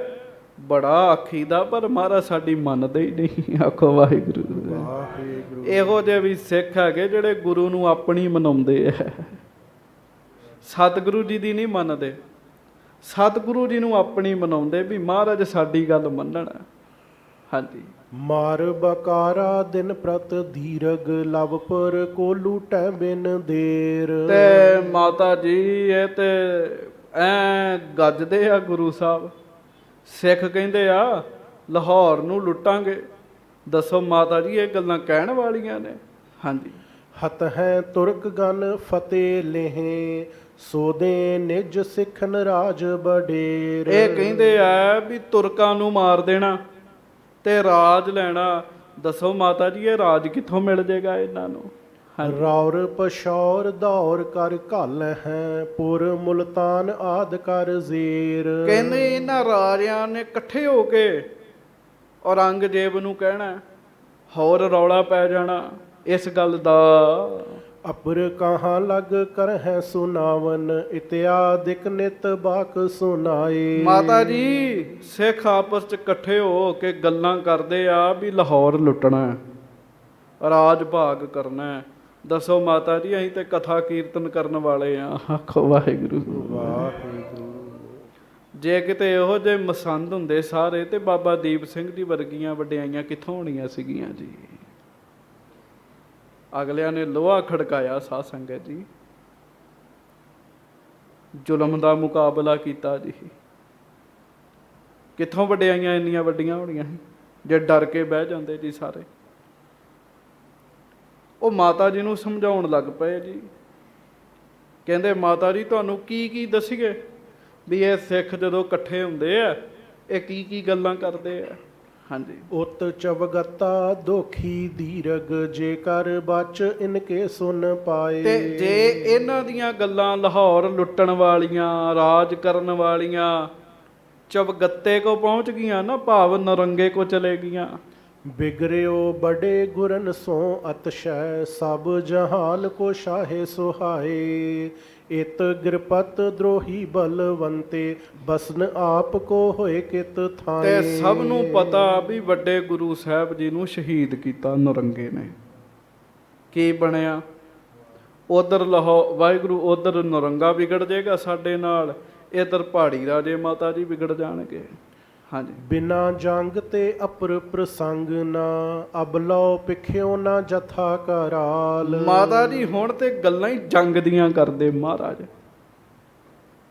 ਬੜਾ ਆਖੀਦਾ ਪਰ ਮਹਾਰਾਜ ਸਾਡੀ ਮੰਨਦੇ ਹੀ ਨਹੀਂ। ਆਖੋ ਵਾਹਿਗੁਰੂ। ਵਾਹਿਗੁਰੂ। ਇਹੋ ਜਿਹੇ ਵੀ ਸਿੱਖ ਹੈਗੇ ਜਿਹੜੇ ਗੁਰੂ ਨੂੰ ਆਪਣੀ ਮਨਾਉਂਦੇ ਐ, ਸਤਿਗੁਰੂ ਜੀ ਦੀ ਨਹੀਂ ਮੰਨਦੇ। ਸਤਿਗੁਰੂ ਜੀ ਨੂੰ ਆਪਣੀ ਮਨਾਉਂਦੇ ਵੀ ਮਹਾਰਾਜ ਸਾਡੀ ਗੱਲ ਮੰਨਣ। ਹਾਂਜੀ। ਮਾਰ ਬਕਾਰਾ ਦਿਨ ਪ੍ਰਤ ਧੀਰਗ, ਲਵਪੁਰ ਕੋ ਲੂਟੈ ਬਿਨ ਦੇਰ। ਤੇ ਮਾਤਾ ਜੀ ਇਹ ਤੇ ਐ ਗੱਜਦੇ ਆ ਗੁਰੂ ਸਾਹਿਬ। ਸਿੱਖ ਕਹਿੰਦੇ ਆ ਲਾਹੌਰ ਨੂੰ ਲੁੱਟਾਂਗੇ। ਦੱਸੋ ਮਾਤਾ ਜੀ ਇਹ ਗੱਲਾਂ ਕਹਿਣ ਵਾਲੀਆਂ ਨੇ? ਹਾਂਜੀ। ਹਤ ਹੈ ਤੁਰਕ ਗਨ ਫਤਿਹ ਲੇਹ, ਸੋਦੇ ਨਿਜ ਸਿੱਖਨ ਰਾਜ ਬਡੇਰ। ਇਹ ਕਹਿੰਦੇ ਆ ਵੀ ਤੁਰਕਾਂ ਨੂੰ ਮਾਰ ਦੇਣਾ ਤੇ ਰਾਜ ਲੈਣਾ। ਦੱਸੋ ਮਾਤਾ ਜੀ ਇਹ ਰਾਜ ਕਿੱਥੋਂ ਮਿਲ ਜੇਗਾ ਇਹਨਾਂ ਨੂੰ? ਰੌਰ ਪਸ਼ੌਰ ਦੌਰ ਕਰ ਘਲ ਹੈ, ਪੁਰ ਮੁਲਤਾਨ ਆਦ ਕਰ ਜ਼ੇਰ। ਕਹਿੰਦੇ ਇਹਨਾਂ ਰਾਜਿਆਂ ਨੇ ਇਕੱਠੇ ਹੋ ਕੇ ਔਰੰਗਜ਼ੇਬ ਨੂੰ ਕਹਿਣਾ, ਹੋਰ ਰੌਲਾ ਪੈ ਜਾਣਾ ਇਸ ਗੱਲ ਦਾ। ਅਪਰ ਕਹਾਂ ਲਗ ਕਰ ਹੈ ਸੁਨਾਵਨ, ਇਤਿਆਦਿਕ ਨਿਤ ਬਾਕ ਸੁਨਾਏ। ਮਾਤਾ ਜੀ ਸਿੱਖ ਆਪਸ ਚ ਇਕੱਠੇ ਹੋ ਕੇ ਗੱਲਾਂ ਕਰਦੇ ਆ ਵੀ ਲਾਹੌਰ ਲੁੱਟਣਾ, ਰਾਜ ਭਾਗ ਕਰਨਾ। ਦੱਸੋ ਮਾਤਾ ਜੀ ਅਸੀਂ ਤੇ ਕਥਾ ਕੀਰਤਨ ਕਰਨ ਵਾਲੇ ਆ। ਆਖੋ ਵਾਹਿਗੁਰੂ। ਵਾਹਿਗੁਰੂ। ਜੇ ਕਿਤੇ ਇਹੋ ਜਿਹੇ ਮਸੰਦ ਹੁੰਦੇ ਸਾਰੇ ਤੇ ਬਾਬਾ ਦੀਪ ਸਿੰਘ ਜੀ ਵਰਗੀਆਂ ਵਡਿਆਈਆਂ ਕਿੱਥੋਂ ਹੋਣੀਆਂ ਸੀਗੀਆਂ ਜੀ। ਅਗਲਿਆਂ ਨੇ ਲੋਹਾ ਖੜਕਾਇਆ ਸਾਧ ਸੰਗਤ ਜੀ, ਜ਼ੁਲਮ ਦਾ ਮੁਕਾਬਲਾ ਕੀਤਾ ਜੀ। ਕਿੱਥੋਂ ਵਡਿਆਈਆਂ ਇੰਨੀਆਂ ਵੱਡੀਆਂ ਹੋਣੀਆਂ ਸੀ ਜੇ ਡਰ ਕੇ ਬਹਿ ਜਾਂਦੇ ਜੀ ਸਾਰੇ। ਉਹ ਮਾਤਾ ਜੀ ਨੂੰ ਸਮਝਾਉਣ ਲੱਗ ਪਏ ਜੀ। ਕਹਿੰਦੇ ਮਾਤਾ ਜੀ ਤੁਹਾਨੂੰ ਕੀ ਕੀ ਦੱਸੀਏ ਵੀ ਇਹ ਸਿੱਖ ਜਦੋਂ ਇਕੱਠੇ ਹੁੰਦੇ ਆ ਇਹ ਕੀ ਕੀ ਗੱਲਾਂ ਕਰਦੇ ਆ। ਹਾਂਜੀ। ਉਤ ਚਵਗਤਾ ਦੋਖੀ ਦੀਰਗ, ਜੇ ਕਰ ਬਚ ਇਨਕੇ ਸੁਨ ਪਾਏ। ਤੇ ਜੇ ਇਹਨਾਂ ਦੀਆਂ ਗੱਲਾਂ ਲਾਹੌਰ ਲੁੱਟਣ ਵਾਲੀਆਂ, ਰਾਜ ਕਰਨ ਵਾਲੀਆਂ ਚਵਗੱਤੇ ਕੋ ਪਹੁੰਚ ਗਈਆਂ ਨਾ, ਭਾਵ ਨਰੰਗੇ ਕੋ ਚਲੇ ਗਈਆਂ। ਬਿਗਰਿਓ ਬੜੇ ਗੁਰਨ ਸੋ ਅਤਸ਼ੈ, ਸਭ ਜਹਾਨ ਕੋ ਸ਼ਾਹੇ ਸੁਹਾਏ। ਇਤ ਗਿਰਪਤ ਦਰੋਹੀ ਬਲਵੰਤੇ, ਬਸਨ ਆਪ ਕੋ ਹੋਏ ਕਿਤ ਥਾਏ। ਤੇ ਸਭ ਨੂੰ ਪਤਾ ਵੀ ਵੱਡੇ ਗੁਰੂ ਸਾਹਿਬ ਜੀ ਨੂੰ ਸ਼ਹੀਦ ਕੀਤਾ ਨਰੰਗੇ ਨੇ। ਕੀ ਬਣਿਆ? ਉਧਰ ਲਾਹੌਰ ਵਾਹਿਗੁਰੂ, ਉਧਰ ਨਰੰਗਾ ਵਿਗੜ ਜਾਏਗਾ ਸਾਡੇ ਨਾਲ, ਇਧਰ ਪਹਾੜੀ ਰਾਜੇ ਮਾਤਾ ਜੀ ਵਿਗੜ ਜਾਣਗੇ। ਹਾਂਜੀ। ਬਿਨਾ ਜੰਗ ਤੇ ਅਪਰ ਪ੍ਰਸੰਗ ਨਾ, ਅਬਲੋ ਪਿਖਿਓ ਨਾ ਜਥਾ ਕਰਾਲ। ਮਾਤਾ ਜੀ ਹੁਣ ਤੇ ਗੱਲਾਂ ਹੀ ਜੰਗ ਦੀਆਂ ਕਰਦੇ ਮਹਾਰਾਜ।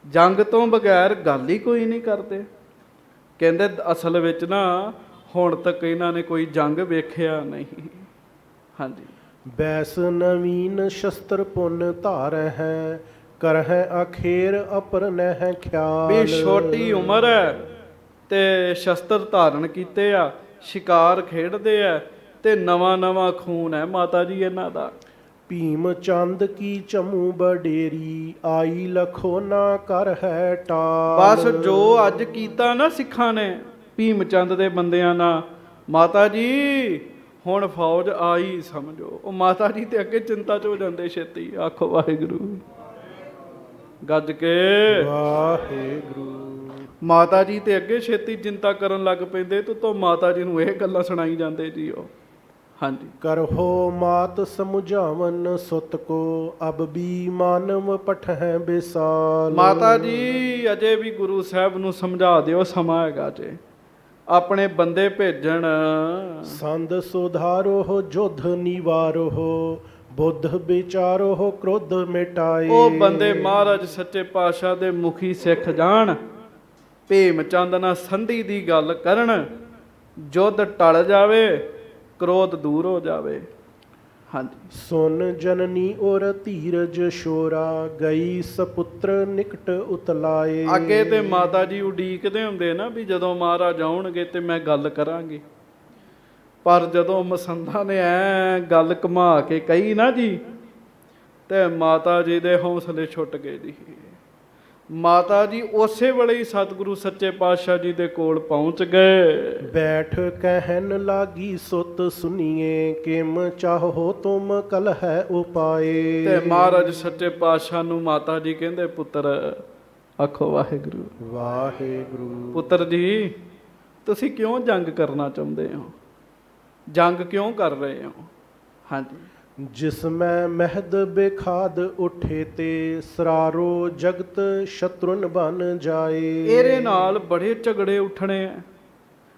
ਜੰਗ ਤੋਂ ਬਗੈਰ ਗੱਲ ਹੀ ਕੋਈ ਨਹੀਂ ਕਰਦੇ। ਕਹਿੰਦੇ ਅਸਲ ਵਿੱਚ ਨਾ ਹੁਣ ਤੱਕ ਇਹਨਾਂ ਨੇ ਕੋਈ ਜੰਗ ਵੇਖਿਆ ਨਹੀਂ। ਹਾਂਜੀ। ਬੈਸ ਨਵੀਨ ਸ਼ਸਤਰ ਪੁੰਨ ਧਾਰ ਹੈ, ਕਰਹਿ ਅਖੇਰ ਅਪਰ ਨਹਿ ਖਿਆਲ। ਵੀ ਛੋਟੀ ਉਮਰ ਹੈ ਤੇ ਸ਼ਸਤਰ ਧਾਰਨ ਕੀਤੇ ਆ, ਸ਼ਿਕਾਰ ਖੇਡਦੇ ਆ ਤੇ ਨਵਾਂ ਨਵਾਂ ਖੂਨ ਹੈ ਮਾਤਾ ਜੀ ਇਹਨਾਂ ਦਾ। ਭੀਮ ਚੰਦ ਕੀ ਚਮੂ ਬਡੇਰੀ, ਆਈ ਲਖੋ ਨਾ ਕਰ ਹੈ ਟਾਲ। ਬਸ ਜੋ ਅੱਜ ਕੀਤਾ ਨਾ ਸਿੱਖਾਂ ਨੇ ਭੀਮ ਚੰਦ ਦੇ ਬੰਦਿਆਂ ਨਾਲ, ਮਾਤਾ ਜੀ ਹੁਣ ਫੌਜ ਆਈ ਸਮਝੋ। ਉਹ ਮਾਤਾ ਜੀ ਤੇ ਅੱਗੇ ਚਿੰਤਾ ਚ ਹੋ ਜਾਂਦੇ ਛੇਤੀ। ਆਖੋ ਵਾਹਿਗੁਰੂ। ਗੱਜ ਕੇ ਵਾਹਿਗੁਰੂ। ਮਾਤਾ ਜੀ ਤੇ ਅੱਗੇ ਛੇਤੀ ਚਿੰਤਾ ਕਰਨ ਲੱਗ ਪੈਂਦੇ ਤੇ ਮਾਤਾ ਜੀ ਨੂੰ ਇਹ ਗੱਲਾਂ ਸੁਣਾਈ ਜਾਂਦੇ ਜੀ ਉਹ। ਹਾਂਜੀ। ਕਰਹੋ ਮਾਤ ਸਮੁਝਾਵਨ ਸੁਤ ਕੋ, ਅਬ ਵੀ ਮਾਨਵ ਪਠਹਿ ਬਿਸਾਲ। ਮਾਤਾ ਜੀ ਅਜੇ ਵੀ ਗੁਰੂ ਸਾਹਿਬ ਨੂੰ ਸਮਝਾ ਦਿਓ, ਸਮਾਂ ਹੈਗਾ ਜੇ ਆਪਣੇ ਬੰਦੇ ਭੇਜਣ। ਸੰਦ ਸੁਧਾਰੋ ਜੁਧ ਨਿਵਾਰੋ, ਬੁੱਧ ਵਿਚਾਰੋ ਕ੍ਰੋਧ ਮਿਟਾਏ। ਉਹ ਬੰਦੇ ਮਹਾਰਾਜ ਸੱਚੇ ਪਾਤਸ਼ਾਹ ਦੇ ਮੁਖੀ ਸਿੱਖ ਜਾਣ, ਭੀਮ ਚੰਦ ਨਾਲ ਸੰਧੀ ਦੀ ਗੱਲ ਕਰਨ, ਜੁੱਧ ਟਲ ਜਾਵੇ, ਕ੍ਰੋਧ ਦੂਰ ਹੋ ਜਾਵੇ। ਹਾਂਜੀ। ਸੁਨ ਜਨਨੀ ਔਰ ਧੀਰਜ ਸ਼ੋਰਾ, ਗਈ ਸਪੁੱਤਰ ਨਿਕਟ ਉਤਲਾਏ। ਅੱਗੇ ਤੇ ਮਾਤਾ ਜੀ ਉਡੀਕਦੇ ਹੁੰਦੇ ਨਾ ਵੀ ਜਦੋਂ ਮਹਾਰਾਜ ਆਉਣਗੇ ਤੇ ਮੈਂ ਗੱਲ ਕਰਾਂਗੀ, ਪਰ ਜਦੋਂ ਮਸੰਦਾਂ ਨੇ ਐ ਗੱਲ ਘੁਮਾ ਕੇ ਕਹੀ ਨਾ ਜੀ ਤੇ ਮਾਤਾ ਜੀ ਦੇ ਹੌਸਲੇ ਛੁੱਟ ਗਏ ਜੀ। ਮਾਤਾ ਜੀ ਉਸੇ ਵੇਲੇ ਹੀ ਸਤਿਗੁਰੂ ਸੱਚੇ ਪਾਤਸ਼ਾਹ ਜੀ ਦੇ ਕੋਲ ਪਹੁੰਚ ਗਏ। ਬੈਠ ਕਹਿਨ ਲਾਗੀ ਸੁਤ ਸੁਨੀਏ, ਕਿਮ ਚਾਹੋ ਤੁਮ ਕਲ ਹੈ ਉਪਾਏ। ਤੇ ਮਹਾਰਾਜ ਸੱਚੇ ਪਾਤਸ਼ਾਹ ਨੂੰ ਮਾਤਾ ਜੀ ਕਹਿੰਦੇ, ਪੁੱਤਰ, ਆਖੋ ਵਾਹਿਗੁਰੂ। ਵਾਹਿਗੁਰੂ। ਪੁੱਤਰ ਜੀ, ਤੁਸੀਂ ਕਿਉਂ ਜੰਗ ਕਰਨਾ ਚਾਹੁੰਦੇ ਹੋ? ਜੰਗ ਕਿਉਂ ਕਰ ਰਹੇ ਹੋ? ਹਾਂਜੀ। ਜਿਸ ਮੈਂ ਮਹਿਦ ਬੇਖਾਦ ਉਠੇ ਤੇ, ਸਰਾਰੋ ਜਗਤ ਸ਼ਤਰੁਨ ਬਨ ਜਾਏ। ਇਹਦੇ ਨਾਲ ਬੜੇ ਝਗੜੇ ਉੱਠਣੇ ਆ,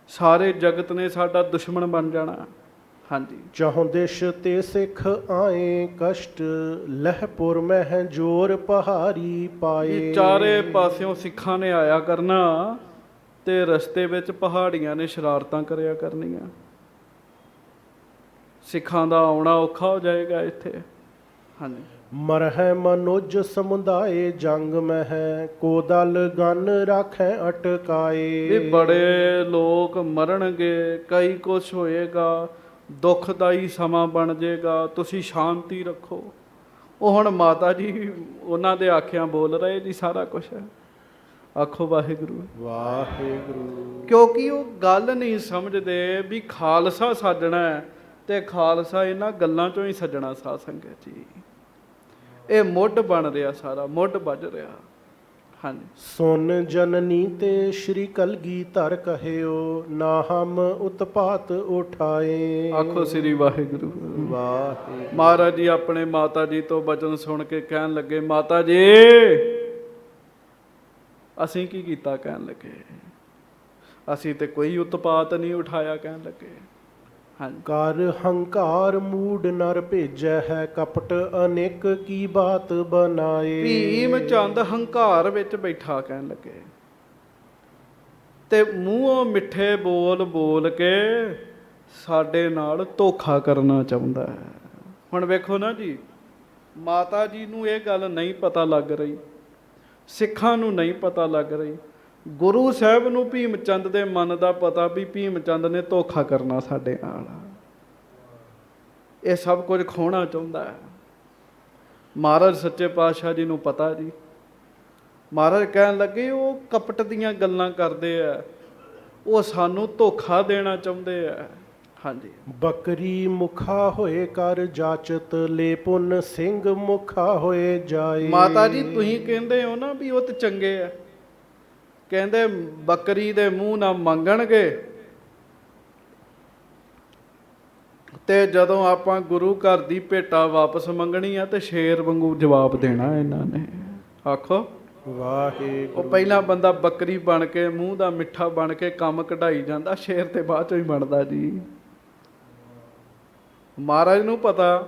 ਸਾਰੇ ਜਗਤ ਨੇ ਸਾਡਾ ਦੁਸ਼ਮਣ ਬਣ ਜਾਣਾ। ਹਾਂਜੀ। ਚਾਹੁ ਦਿਸ਼ ਤੇ ਸਿੱਖ ਆਏ ਕਸ਼ਟ, ਲਹਿਪੁਰ ਮਹਿ ਜੋਰ ਪਹਾੜੀ ਪਾਏ। ਚਾਰੇ ਪਾਸਿਓਂ ਸਿੱਖਾਂ ਨੇ ਆਇਆ ਕਰਨਾ ਤੇ ਰਸਤੇ ਵਿੱਚ ਪਹਾੜੀਆਂ ਨੇ ਸ਼ਰਾਰਤਾਂ ਕਰਿਆ ਕਰਨੀਆਂ। ਸਿੱਖਾਂ ਦਾ ਆਉਣਾ ਔਖਾ ਹੋ ਜਾਏਗਾ ਇੱਥੇ। ਹਾਂਜੀ। ਮਰਹਿ ਮਨੁਜ ਸਮੁਦਾਏ ਜੰਗ ਮਹਿ, ਕੋ ਦਲ ਗਨ ਰਾਖੈ ਅਟਕਾਏ। ਵੀ ਬੜੇ ਲੋਕ ਮਰਨਗੇ, ਕਈ ਕੁਛ ਹੋਏਗਾ, ਦੁਖਦਾਈ ਸਮਾਂ ਬਣ ਜਾਏਗਾ, ਤੁਸੀਂ ਸ਼ਾਂਤੀ ਰੱਖੋ। ਉਹ ਹੁਣ ਮਾਤਾ ਜੀ ਉਹਨਾਂ ਦੇ ਆਖਿਆਂ ਬੋਲ ਰਹੇ ਜੀ ਸਾਰਾ ਕੁਛ ਹੈ। ਆਖੋ ਵਾਹਿਗੁਰੂ। ਵਾਹਿਗੁਰੂ। ਕਿਉਂਕਿ ਉਹ ਗੱਲ ਨਹੀਂ ਸਮਝਦੇ ਵੀ ਖਾਲਸਾ ਸਾਜਣਾ ਹੈ ਤੇ ਖਾਲਸਾ ਇਹਨਾਂ ਗੱਲਾਂ ਚੋਂ ਹੀ ਸੱਜਣਾ। ਸਾਧ ਸੰਗਤ ਜੀ, ਇਹ ਮੁੱਢ ਬਣ ਰਿਹਾ, ਸਾਰਾ ਮੁੱਢ ਵੱਜ ਰਿਹਾ। ਹਾਂਜੀ। ਸੁਨ ਜਨਨੀ ਤੇ ਸ਼੍ਰੀ ਕਲਗੀਧਰ ਕਹਿਓ, ਨਾ ਹਮ ਉਤਪਾਤ ਉਠਾਏ। ਆਖੋ ਸ੍ਰੀ ਵਾਹਿਗੁਰੂ। ਵਾਹਿਗੁਰੂ। ਮਹਾਰਾਜ ਜੀ ਆਪਣੇ ਮਾਤਾ ਜੀ ਤੋਂ ਬਚਨ ਸੁਣ ਕੇ ਕਹਿਣ ਲੱਗੇ, ਮਾਤਾ ਜੀ ਅਸੀਂ ਕੀ ਕੀਤਾ? ਕਹਿਣ ਲੱਗੇ, ਅਸੀਂ ਤੇ ਕੋਈ ਉਤਪਾਤ ਨਹੀਂ ਉਠਾਇਆ। ਕਹਿਣ ਲੱਗੇ, ਹਾਂਜੀ। ਕਰ ਹੰਕਾਰ ਮੂਡ ਨਰ ਭੇਜੈ ਹੈ, ਕਪਟ ਅਨੇਕ ਕੀ ਬਾਤ ਬਨਾਏ। ਭੀਮ ਚੰਦ ਹੰਕਾਰ ਵਿੱਚ ਬੈਠਾ। ਕਹਿਣ ਲੱਗੇ, ਤੇ ਮੂੰਹੋਂ ਮਿੱਠੇ ਬੋਲ ਬੋਲ ਕੇ ਸਾਡੇ ਨਾਲ ਧੋਖਾ ਕਰਨਾ ਚਾਹੁੰਦਾ ਹੈ। ਹੁਣ ਵੇਖੋ ਨਾ ਜੀ, ਮਾਤਾ ਜੀ ਨੂੰ ਇਹ ਗੱਲ ਨਹੀਂ ਪਤਾ ਲੱਗ ਰਹੀ, ਸਿੱਖਾਂ ਨੂੰ ਨਹੀਂ ਪਤਾ ਲੱਗ ਰਹੀ, ਗੁਰੂ ਸਾਹਿਬ ਨੂੰ ਭੀਮ ਚੰਦ ਦੇ ਮਨ ਦਾ ਪਤਾ ਵੀ ਭੀਮ ਚੰਦ ਨੇ ਧੋਖਾ ਕਰਨਾ ਸਾਡੇ ਨਾਲ। ਇਹ ਸਭ ਕੁਝ ਖੋਣਾ ਚਾਹੁੰਦਾ ਹੈ। ਮਹਾਰਾਜ ਸੱਚੇ ਪਾਤਸ਼ਾਹ ਜੀ ਨੂੰ ਪਤਾ ਜੀ। ਮਹਾਰਾਜ ਕਹਿਣ ਲੱਗੇ, ਉਹ ਕਪਟ ਦੀਆਂ ਗੱਲਾਂ ਕਰਦੇ ਆ, ਉਹ ਸਾਨੂੰ ਧੋਖਾ ਦੇਣਾ ਚਾਹੁੰਦੇ ਆ। ਹਾਂਜੀ। ਬੱਕਰੀ ਮੁਖਾ ਹੋਏ ਕਰ ਜਾਚਤ, ਲੈ ਪੁੰਨ ਸਿੰਘ ਮੁਖਾ ਹੋਏ ਜਾਏ। ਮਾਤਾ ਜੀ ਤੁਸੀਂ ਕਹਿੰਦੇ ਹੋ ਨਾ ਵੀ ਉਹ ਤੇ ਚੰਗੇ ਆ, ਕਹਿੰਦੇ ਬੱਕਰੀ ਦੇ ਮੂੰਹ ਨਾਲ ਮੰਗਣਗੇ ਤੇ ਜਦੋਂ ਆਪਾਂ ਗੁਰੂ ਘਰ ਦੀ ਭੇਟਾ ਵਾਪਸ ਮੰਗਣੀ ਆ ਤੇ ਸ਼ੇਰ ਵਾਂਗੂ ਜਵਾਬ ਦੇਣਾ ਇਹਨਾਂ ਨੇ। ਆਖੋ ਵਾਹਿਗੁਰੂ। ਉਹ ਪਹਿਲਾਂ ਬੰਦਾ ਬੱਕਰੀ ਬਣ ਕੇ, ਮੂੰਹ ਦਾ ਮਿੱਠਾ ਬਣ ਕੇ ਕੰਮ ਕਢਾਈ ਜਾਂਦਾ, ਸ਼ੇਰ ਤੇ ਬਾਅਦ ਚੋਂ ਹੀ ਬਣਦਾ ਜੀ। ਮਹਾਰਾਜ ਨੂੰ ਪਤਾ।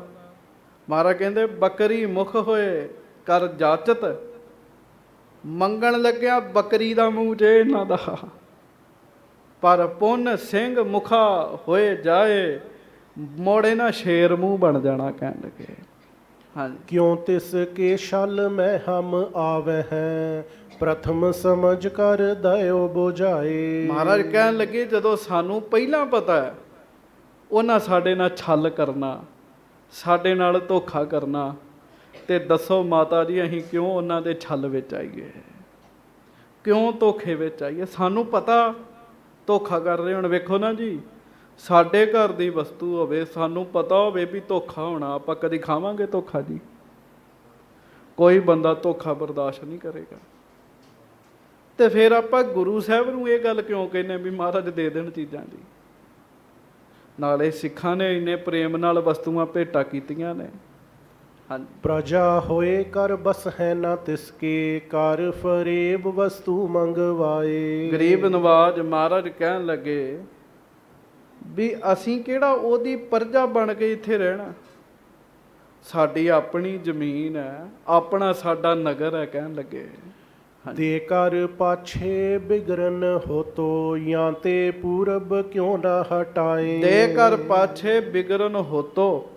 ਮਹਾਰਾਜ ਕਹਿੰਦੇ, ਬੱਕਰੀ ਮੁਖ ਹੋਏ ਕਰ ਜਾਚਤ, ਮੰਗਣ ਲੱਗਿਆ ਬੱਕਰੀ ਦਾ ਮੂੰਹ ਜੇ ਇਹਨਾਂ ਦਾ, ਪਰ ਪੁੰਨ ਸਿੰਘ ਮੁਖਾ ਹੋਏ ਜਾਏ, ਮੋੜੇ ਨਾ ਸ਼ੇਰ ਮੂੰਹ ਬਣ ਜਾਣਾ। ਕਹਿਣ ਲੱਗੇ, ਹਾਂਜੀ। ਕਿਉਂ ਤਿਸ ਕੇ ਛਲ ਮੈਂ ਹਮ ਆਵੇ ਹੈ, ਪ੍ਰਥਮ ਸਮਝ ਕਰ ਦਇਓ ਬੁਝਾਏ। ਮਹਾਰਾਜ ਕਹਿਣ ਲੱਗੇ, ਜਦੋਂ ਸਾਨੂੰ ਪਹਿਲਾਂ ਪਤਾ ਹੈ ਉਹਨਾਂ ਸਾਡੇ ਨਾਲ ਛਲ ਕਰਨਾ, ਸਾਡੇ ਨਾਲ ਧੋਖਾ ਕਰਨਾ, ਤੇ ਦੱਸੋ ਮਾਤਾ ਜੀ ਅਸੀਂ ਕਿਉਂ ਉਹਨਾਂ ਦੇ ਛਲ ਵਿੱਚ ਆਈਏ, ਕਿਉਂ ਧੋਖੇ ਵਿੱਚ ਆਈਏ? ਸਾਨੂੰ ਪਤਾ ਧੋਖਾ ਕਰ ਰਹੇ। ਹੁਣ ਵੇਖੋ ਨਾ ਜੀ, ਸਾਡੇ ਘਰ ਦੀ ਵਸਤੂ ਹੋਵੇ, ਸਾਨੂੰ ਪਤਾ ਹੋਵੇ ਵੀ ਧੋਖਾ ਹੋਣਾ, ਆਪਾਂ ਕਦੀ ਖਾਵਾਂਗੇ ਧੋਖਾ ਜੀ? ਕੋਈ ਬੰਦਾ ਧੋਖਾ ਬਰਦਾਸ਼ਤ ਨਹੀਂ ਕਰੇਗਾ। ਤੇ ਫਿਰ ਆਪਾਂ ਗੁਰੂ ਸਾਹਿਬ ਨੂੰ ਇਹ ਗੱਲ ਕਿਉਂ ਕਹਿੰਦੇ ਵੀ ਮਹਾਰਾਜ ਦੇ ਦੇਣ ਚੀਜ਼ਾਂ ਜੀ? ਨਾਲੇ ਸਿੱਖਾਂ ਨੇ ਇੰਨੇ ਪ੍ਰੇਮ ਨਾਲ ਵਸਤੂਆਂ ਭੇਟਾ ਕੀਤੀਆਂ ਨੇ। ਹਾਂਜੀ। ਪ੍ਰਜਾ ਹੋਏ ਕਰ ਬਸ ਹੈ ਨਾ ਤਿਸਕੇ, ਕਰ ਫਰੇਬ ਵਸਤੂ ਮੰਗਵਾਏ। ਗਰੀਬ ਨਵਾਜ ਮਹਾਰਾਜ ਕਹਿਣ ਲੱਗੇ ਵੀ ਅਸੀਂ ਕਿਹੜਾ ਉਹਦੀ ਪ੍ਰਜਾ ਬਣ ਕੇ ਇੱਥੇ ਰਹਿਣਾ, ਸਾਡੀ ਆਪਣੀ ਜ਼ਮੀਨ ਹੈ, ਆਪਣਾ ਸਾਡਾ ਨਗਰ ਹੈ। ਕਹਿਣ ਲੱਗੇ, ਦੇ ਕਰ ਪਾਛੇ ਬਿਗਰਨ ਹੋਤੋ, ਜਾਂ ਤੇ ਪੂਰਬ ਕਿਉਂ ਨਾ ਹਟਾਏ। ਦੇ ਕਰ ਪਾਛੇ ਬਿਗਰਨ ਹੋਤੋ,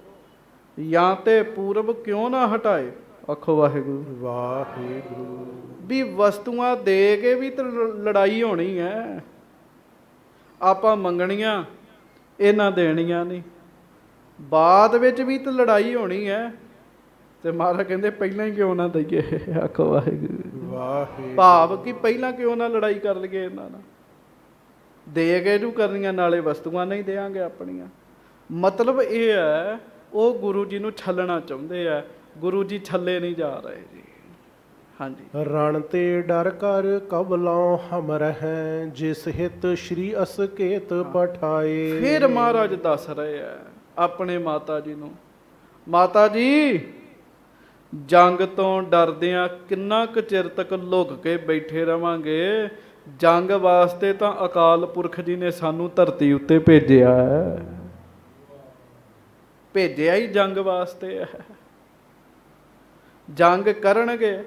ਜਾਂ ਤੇ ਪੂਰਬ ਕਿਉਂ ਨਾ ਹਟਾਏ। ਆਖੋ ਵਾਹਿਗੁਰੂ। ਵਾਹਿਗੁਰੂ। ਵੀ ਵਸਤੂਆਂ ਦੇ ਕੇ ਵੀ ਤਾਂ ਲੜਾਈ ਹੋਣੀ ਹੈ, ਆਪਾਂ ਮੰਗਣੀਆਂ, ਇਹਨਾਂ ਦੇਣੀਆਂ ਨਹੀਂ, ਬਾਅਦ ਵਿੱਚ ਵੀ ਤਾਂ ਲੜਾਈ ਹੋਣੀ ਹੈ। ਤੇ ਮਹਾਰਾਜ ਕਹਿੰਦੇ ਪਹਿਲਾਂ ਹੀ ਕਿਉਂ ਨਾ ਦਈਏ। ਆਖੋ ਵਾਹਿਗੁਰੂ। ਵਾਹਿਗੁਰੂ। ਭਾਵ ਕਿ ਪਹਿਲਾਂ ਕਿਉਂ ਨਾ ਲੜਾਈ ਕਰ ਲਈਏ ਇਹਨਾਂ ਨਾਲ, ਦੇ ਕੇ ਜੂ ਕਰਨੀਆਂ, ਨਾਲੇ ਵਸਤੂਆਂ ਨਹੀਂ ਦੇਾਂਗੇ ਆਪਣੀਆਂ। ਮਤਲਬ ਇਹ ਹੈ ਉਹ ਗੁਰੂ ਜੀ ਨੂੰ ਛੱਲਣਾ ਚਾਹੁੰਦੇ ਆ, ਗੁਰੂ ਜੀ ਛੱਲੇ ਨਹੀਂ ਜਾ ਰਹੇ ਜੀ। ਹਾਂਜੀ। ਰਣ ਤੇ ਡਰ ਕਰ ਕਬਲੋਂ ਹਮ ਰਹਿ, ਜਿਸ ਹਿਤ ਸ਼੍ਰੀ ਅਸਕੇਤ ਪਠਾਏ। ਫਿਰ ਮਹਾਰਾਜ ਦੱਸ ਰਹੇ ਆ ਆਪਣੇ ਮਾਤਾ ਜੀ ਨੂੰ, ਮਾਤਾ ਜੀ ਜੰਗ ਤੋਂ ਡਰਦਿਆਂ ਕਿੰਨਾ ਕੁ ਚਿਰ ਤੱਕ ਲੁਕ ਕੇ ਬੈਠੇ ਰਵਾਂਗੇ। ਜੰਗ ਵਾਸਤੇ ਤਾਂ ਅਕਾਲ ਪੁਰਖ ਜੀ ਨੇ ਸਾਨੂੰ ਧਰਤੀ ਉੱਤੇ ਭੇਜਿਆ ਹੈ, ਭੇਜਿਆ ਹੀ ਜੰਗ ਵਾਸਤੇ ਹੈ। ਜੰਗ ਕਰਨਗੇ,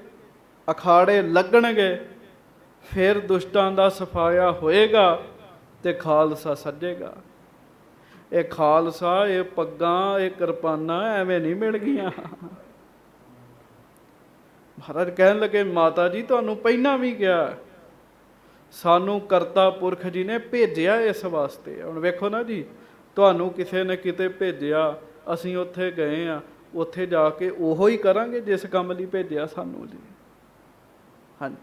ਅਖਾੜੇ ਲੱਗਣਗੇ, ਫਿਰ ਦੁਸ਼ਟਾਂ ਦਾ ਸਫਾਇਆ ਹੋਏਗਾ ਤੇ ਖਾਲਸਾ ਸੱਜੇਗਾ। ਇਹ ਖਾਲਸਾ, ਇਹ ਪੱਗਾਂ, ਇਹ ਕਿਰਪਾਨਾਂ ਐਵੇਂ ਨਹੀਂ ਮਿਲ ਗਈਆਂ। ਮਹਾਰਾਜ ਕਹਿਣ ਲੱਗੇ ਮਾਤਾ ਜੀ ਤੁਹਾਨੂੰ ਪਹਿਲਾਂ ਵੀ ਕਿਹਾ, ਸਾਨੂੰ ਕਰਤਾ ਪੁਰਖ ਜੀ ਨੇ ਭੇਜਿਆ ਇਸ ਵਾਸਤੇ। ਹੁਣ ਵੇਖੋ ਨਾ ਜੀ, ਤੁਹਾਨੂੰ ਕਿਸੇ ਨੇ ਕਿਤੇ ਭੇਜਿਆ, ਅਸੀਂ ਉੱਥੇ ਗਏ ਆ, ਉੱਥੇ ਜਾ ਕੇ ਉਹੋ ਹੀ ਕਰਾਂਗੇ ਜਿਸ ਕੰਮ ਲਈ ਭੇਜਿਆ ਸਾਨੂੰ ਜੀ। ਹਾਂਜੀ।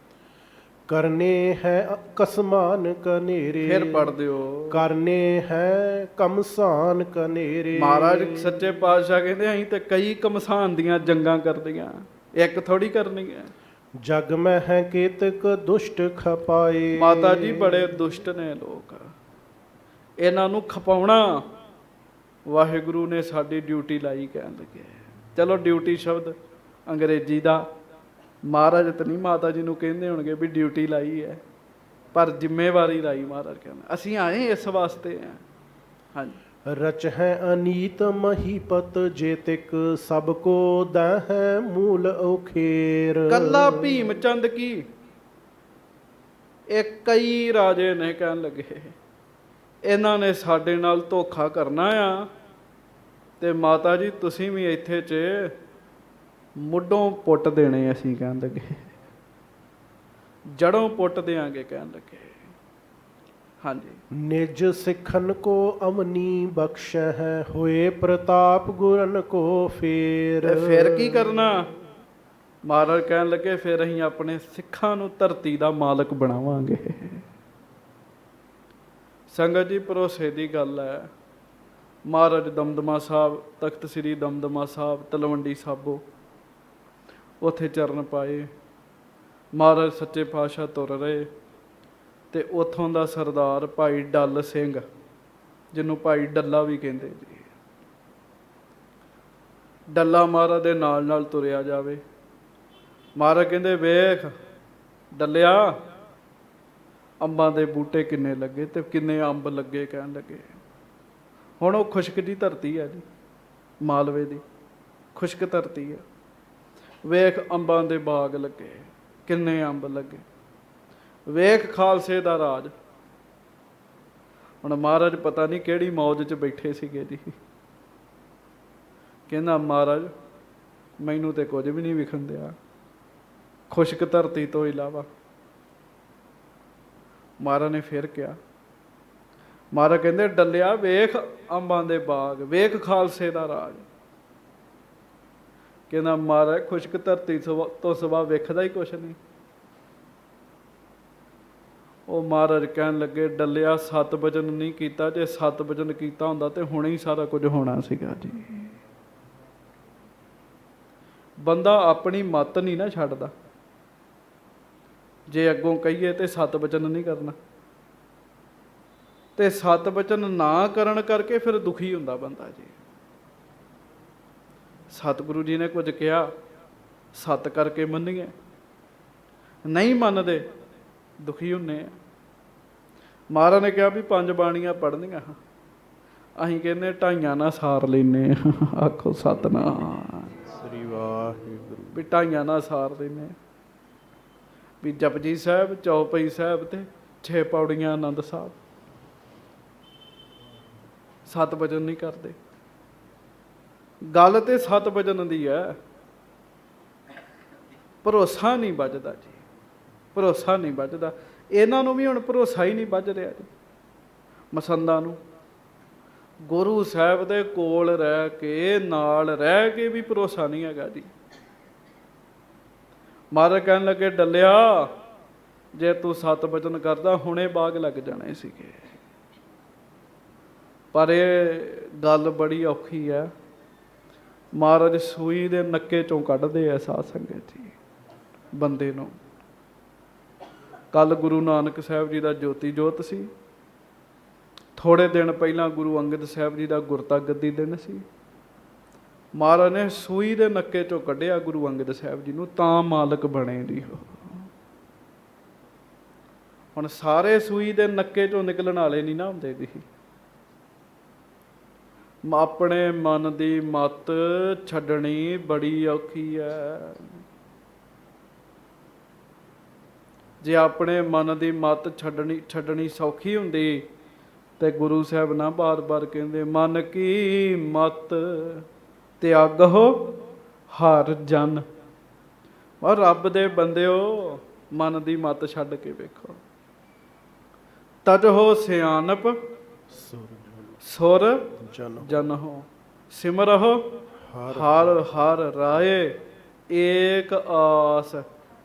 ਕਰਨੇ ਹੈ ਕਸਮਾਨ ਕਨੇਰੇ, ਫਿਰ ਪੜ੍ਹ ਦਿਓ। ਕਰਨੇ ਹੈ ਕਮਸਾਨ ਕਨੇਰੇ। ਮਹਾਰਾਜ ਸੱਚੇ ਪਾਤਸ਼ਾਹ ਕਹਿੰਦੇ ਅਸੀਂ ਤੇ ਕਈ ਕਮਸਾਨ ਦੀਆਂ ਜੰਗਾਂ ਕਰਦੀਆਂ, ਇੱਕ ਥੋੜੀ ਕਰਨੀ ਹੈ। ਜਗ ਮੈਂ ਹੈ ਕੇਤਕ ਦੁਸ਼ਟ ਖਪਾਏ। ਮਾਤਾ ਜੀ ਬੜੇ ਦੁਸ਼ਟ ਨੇ ਲੋਕ, ਇਹਨਾਂ ਨੂੰ ਖਪਾਉਣਾ ਵਾਹਿਗੁਰੂ ਨੇ ਸਾਡੀ ਡਿਊਟੀ ਲਾਈ। ਕਹਿਣ ਲੱਗੇ ਚਲੋ ਡਿਊਟੀ ਸ਼ਬਦ ਅੰਗਰੇਜ਼ੀ ਦਾ, ਮਹਾਰਾਜ ਤਾਂ ਨਹੀਂ ਮਾਤਾ ਜੀ ਨੂੰ ਕਹਿੰਦੇ ਹੋਣਗੇ ਵੀ ਡਿਊਟੀ ਲਾਈ ਹੈ, ਪਰ ਜ਼ਿੰਮੇਵਾਰੀ ਲਾਈ। ਮਹਾਰਾਜ ਕਹਿੰਦੇ ਅਸੀਂ ਆਏ ਇਸ ਵਾਸਤੇ ਆ। ਹਾਂਜੀ। ਰਚ ਹੈ ਅਨੀਤ ਮਹੀਪਤ, ਜੇਤਿਕ ਸਭ ਕੋ ਦਹਿ ਹੈ ਮੂਲ ਔਖੇਰ। ਕੱਲਾ ਭੀਮ ਚੰਦ ਕੀ, ਇਹ ਕਈ ਰਾਜੇ ਨੇ ਕਹਿਣ ਲੱਗੇ ਇਹਨਾਂ ਨੇ ਸਾਡੇ ਨਾਲ ਧੋਖਾ ਕਰਨਾ ਆ, ਤੇ ਮਾਤਾ ਜੀ ਤੁਸੀਂ ਵੀ ਇੱਥੇ 'ਚ ਮੁੱਢੋਂ ਪੁੱਟ ਦੇਣੇ ਅਸੀਂ। ਕਹਿਣ ਲੱਗੇ ਜੜੋਂ ਪੁੱਟ ਦਿਆਂਗੇ। ਕਹਿਣ ਲੱਗੇ ਹਾਂਜੀ। ਨਿਜ ਸਿੱਖਨ ਕੋ ਅਮਨੀ ਬਖਸ਼ ਹੈ, ਹੋਏ ਪ੍ਰਤਾਪ ਗੁਰਨ ਕੋ ਫੇਰ। ਤੇ ਫਿਰ ਕੀ ਕਰਨਾ? ਮਹਾਰਾਜ ਕਹਿਣ ਲੱਗੇ ਫਿਰ ਅਸੀਂ ਆਪਣੇ ਸਿੱਖਾਂ ਨੂੰ ਧਰਤੀ ਦਾ ਮਾਲਕ ਬਣਾਵਾਂਗੇ। ਸੰਗਤ ਜੀ ਭਰੋਸੇ ਦੀ ਗੱਲ ਹੈ। ਮਹਾਰਾਜ ਦਮਦਮਾ ਸਾਹਿਬ, ਤਖਤ ਸ੍ਰੀ ਦਮਦਮਾ ਸਾਹਿਬ, ਤਲਵੰਡੀ ਸਾਬੋ, ਉੱਥੇ ਚਰਨ ਪਾਏ। ਮਹਾਰਾਜ ਸੱਚੇ ਪਾਤਸ਼ਾਹ ਤੁਰ ਰਹੇ ਤੇ ਉੱਥੋਂ ਦਾ ਸਰਦਾਰ ਭਾਈ ਡੱਲ ਸਿੰਘ, ਜਿਹਨੂੰ ਭਾਈ ਡੱਲਾ ਵੀ ਕਹਿੰਦੇ ਜੀ, ਡੱਲਾ ਮਹਾਰਾਜ ਦੇ ਨਾਲ ਨਾਲ ਤੁਰਿਆ ਜਾਵੇ। ਮਹਾਰਾਜ ਕਹਿੰਦੇ ਵੇਖ ਡੱਲਿਆ, ਅੰਬਾਂ ਦੇ ਬੂਟੇ ਕਿੰਨੇ ਲੱਗੇ ਤੇ ਕਿੰਨੇ ਅੰਬ ਲੱਗੇ। ਕਹਿਣ ਲੱਗੇ ਹੁਣ ਉਹ ਖੁਸ਼ਕ ਦੀ ਧਰਤੀ ਹੈ ਜੀ, ਮਾਲਵੇ ਦੀ ਖੁਸ਼ਕ ਧਰਤੀ ਹੈ। ਵੇਖ ਅੰਬਾਂ ਦੇ ਬਾਗ ਲੱਗੇ, ਕਿੰਨੇ ਅੰਬ ਲੱਗੇ। ਵੇਖ ਖਾਲਸੇ ਦਾ ਰਾਜ। ਹੁਣ ਮਹਾਰਾਜ ਪਤਾ ਨਹੀਂ ਕਿਹੜੀ ਮੌਜ 'ਚ ਬੈਠੇ ਸੀਗੇ ਜੀ। ਕਹਿੰਦਾ ਮਹਾਰਾਜ ਮੈਨੂੰ ਤੇ ਕੁਝ ਵੀ ਨਹੀਂ ਵਿਖਣ ਦਿਆ ਖੁਸ਼ਕ ਧਰਤੀ ਤੋਂ ਇਲਾਵਾ। ਮਹਾਰਾਜ ਨੇ ਫਿਰ ਕਿਹਾ, ਮਹਾਰਾਜ ਕਹਿੰਦੇ ਡੱਲਿਆ ਵੇਖ ਅੰਬਾਂ ਦੇ ਬਾਗ, ਵੇਖ ਖਾਲਸੇ ਦਾ ਰਾਜ। ਕਹਿੰਦਾ ਮਹਾਰਾਜ ਖੁਸ਼ਕ ਧਰਤੀ ਤੋਂ ਸਿਵਾ ਵੇਖਦਾ ਹੀ ਕੁਛ ਨਹੀਂ। ਉਹ ਮਹਾਰਾਜ ਕਹਿਣ ਲੱਗੇ ਡੱਲਿਆ 7 ਵਚਨ ਨਹੀਂ ਕੀਤਾ, ਜੇ 7 ਵਚਨ ਕੀਤਾ ਹੁੰਦਾ ਤੇ ਹੁਣੇ ਹੀ ਸਾਰਾ ਕੁਝ ਹੋਣਾ ਸੀਗਾ ਜੀ। ਬੰਦਾ ਆਪਣੀ ਮੱਤ ਨਹੀਂ ਨਾ ਛੱਡਦਾ। ਜੇ ਅੱਗੋਂ ਕਹੀਏ ਤੇ 7 ਵਚਨ ਨਹੀਂ ਕਰਨਾ, ਤੇ 7 ਵਚਨ ਨਾ ਕਰਨ ਕਰਕੇ ਫਿਰ ਦੁਖੀ ਹੁੰਦਾ ਬੰਦਾ ਜੀ। ਸਤਿਗੁਰੂ ਜੀ ਨੇ ਕੁਝ ਕਿਹਾ, 7 ਕਰਕੇ ਮੰਨੀਏ, ਨਹੀਂ ਮੰਨਦੇ ਦੁਖੀ ਹੁੰਨੇ ਆ। ਮਹਾਰਾਜ ਨੇ ਕਿਹਾ ਵੀ 5 ਬਾਣੀਆਂ ਪੜ੍ਹਨੀਆਂ, ਅਸੀਂ ਕਹਿੰਦੇ 2.5 ਨਾਲ ਸਾਰ ਲੈਨੇ। ਆਖੋ ਸਤਿਨਾਮ ਸ੍ਰੀ ਵਾਹਿਗੁਰੂ। ਵੀ 2.5 ਨਾਲ ਸਾਰ ਲੈਨੇ, ਵੀ ਜਪਜੀ ਸਾਹਿਬ, ਚੌਪਈ ਸਾਹਿਬ ਤੇ 6 ਪੌੜੀਆਂ ਆਨੰਦ ਸਾਹਿਬ। 7 ਵਚਨ ਨਹੀਂ ਕਰਦੇ। ਗੱਲ ਤੇ 7 ਵਚਨ ਦੀ ਹੈ। ਭਰੋਸਾ ਨਹੀਂ ਵੱਜਦਾ ਜੀ, ਭਰੋਸਾ ਨਹੀਂ ਵੱਜਦਾ। ਇਹਨਾਂ ਨੂੰ ਵੀ ਹੁਣ ਭਰੋਸਾ ਹੀ ਨਹੀਂ ਵੱਜ ਰਿਹਾ ਜੀ। ਮਸੰਦਾਂ ਨੂੰ ਗੁਰੂ ਸਾਹਿਬ ਦੇ ਕੋਲ ਰਹਿ ਕੇ, ਨਾਲ ਰਹਿ ਕੇ ਵੀ ਭਰੋਸਾ ਨਹੀਂ ਹੈਗਾ ਜੀ। ਮਹਾਰਾਜ ਕਹਿਣ ਲੱਗੇ, ਡੱਲਿਆ ਜੇ ਤੂੰ ਸਤ ਬਚਨ ਕਰਦਾ ਹੁਣੇ ਬਾਗ ਲੱਗ ਜਾਣੇ ਸੀਗੇ। ਪਰ ਇਹ ਗੱਲ ਬੜੀ ਔਖੀ ਹੈ। ਮਹਾਰਾਜ ਸੂਈ ਦੇ ਨੱਕੇ ਚੋਂ ਕੱਢਦੇ ਆ ਸਾਧ ਸੰਗਤ ਜੀ ਬੰਦੇ ਨੂੰ। ਕੱਲ ਗੁਰੂ ਨਾਨਕ ਸਾਹਿਬ ਜੀ ਦਾ ਜੋਤੀ ਜੋਤ ਸੀ। ਥੋੜੇ ਦਿਨ ਪਹਿਲਾਂ ਗੁਰੂ ਅੰਗਦ ਸਾਹਿਬ ਜੀ ਦਾ ਗੁਰਤਾ ਗੱਦੀ ਦਿਨ ਸੀ। ਮਹਾਰਾਜ ਨੇ ਸੂਈ ਦੇ ਨੱਕੇ ਚੋਂ ਕੱਢਿਆ ਗੁਰੂ ਅੰਗਦ ਸਾਹਿਬ ਜੀ ਨੂੰ, ਤਾਂ ਮਾਲਕ ਬਣੇ ਜੀ ਉਹ। ਹੁਣ ਸਾਰੇ ਸੂਈ ਦੇ ਨੱਕੇ ਚੋਂ ਨਿਕਲਣ ਵਾਲੇ ਨਹੀਂ ਨਾ ਹੁੰਦੇ ਜੀ। ਆਪਣੇ ਮਨ ਦੀ ਮੱਤ ਛੱਡਣੀ ਬੜੀ ਔਖੀ ਹੈ। ਜੇ ਆਪਣੇ ਮਨ ਦੀ ਮੱਤ ਛੱਡਣੀ ਸੌਖੀ ਹੁੰਦੀ ਤੇ ਗੁਰੂ ਸਾਹਿਬ ਨਾ ਬਾਰ-ਬਾਰ ਕਹਿੰਦੇ, ਮਨ ਕੀ ਮੱਤ ਤਿਆਗੋ ਹਰ ਜਨ। ਔਰ ਰੱਬ ਦੇ ਬੰਦਿਓ, ਮਨ ਦੀ ਮੱਤ ਛੱਡ ਕੇ ਵੇਖੋ। ਤਜਹੋ ਸਿਆਣਪ ਸੁਰ ਜਨ ਹੋ, ਸਿਮਰਹੁ ਹਰ ਹਰ ਰਾਏ। ਏਕ ਆਸ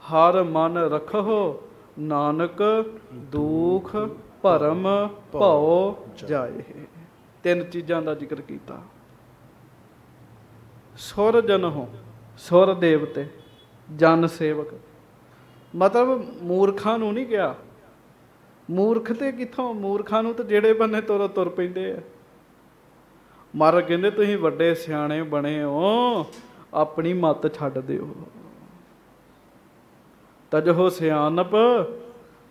ਹਰ ਮਨ ਰਖੋ, ਨਾਨਕ ਦੁਖ ਭਰਮ ਭਉ ਜਾਏ। ਤਿੰਨ ਚੀਜ਼ਾਂ ਦਾ ਜ਼ਿਕਰ ਕੀਤਾ। ਸੁਰ ਜਨ ਹੋ, ਸੁਰ ਦੇਵਤੇ, ਜਨ ਸੇਵਕ। ਮਤਲਬ ਮੂਰਖਾਂ ਨੂੰ ਨਹੀਂ ਕਿਹਾ। ਮੂਰਖ ਤੇ ਕਿੱਥੋਂ? ਮੂਰਖਾਂ ਨੂੰ ਤਾਂ ਜਿਹੜੇ ਬੰਨੇ ਤੁਰ ਪੈਂਦੇ ਆ। ਮਹਾਰਾਜ ਕਹਿੰਦੇ, ਤੁਸੀਂ ਵੱਡੇ ਸਿਆਣੇ ਬਣੇ ਹੋ, ਆਪਣੀ ਮੱਤ ਛੱਡ ਦਿਓ। ਤਜਹੋ ਸਿਆਣਪ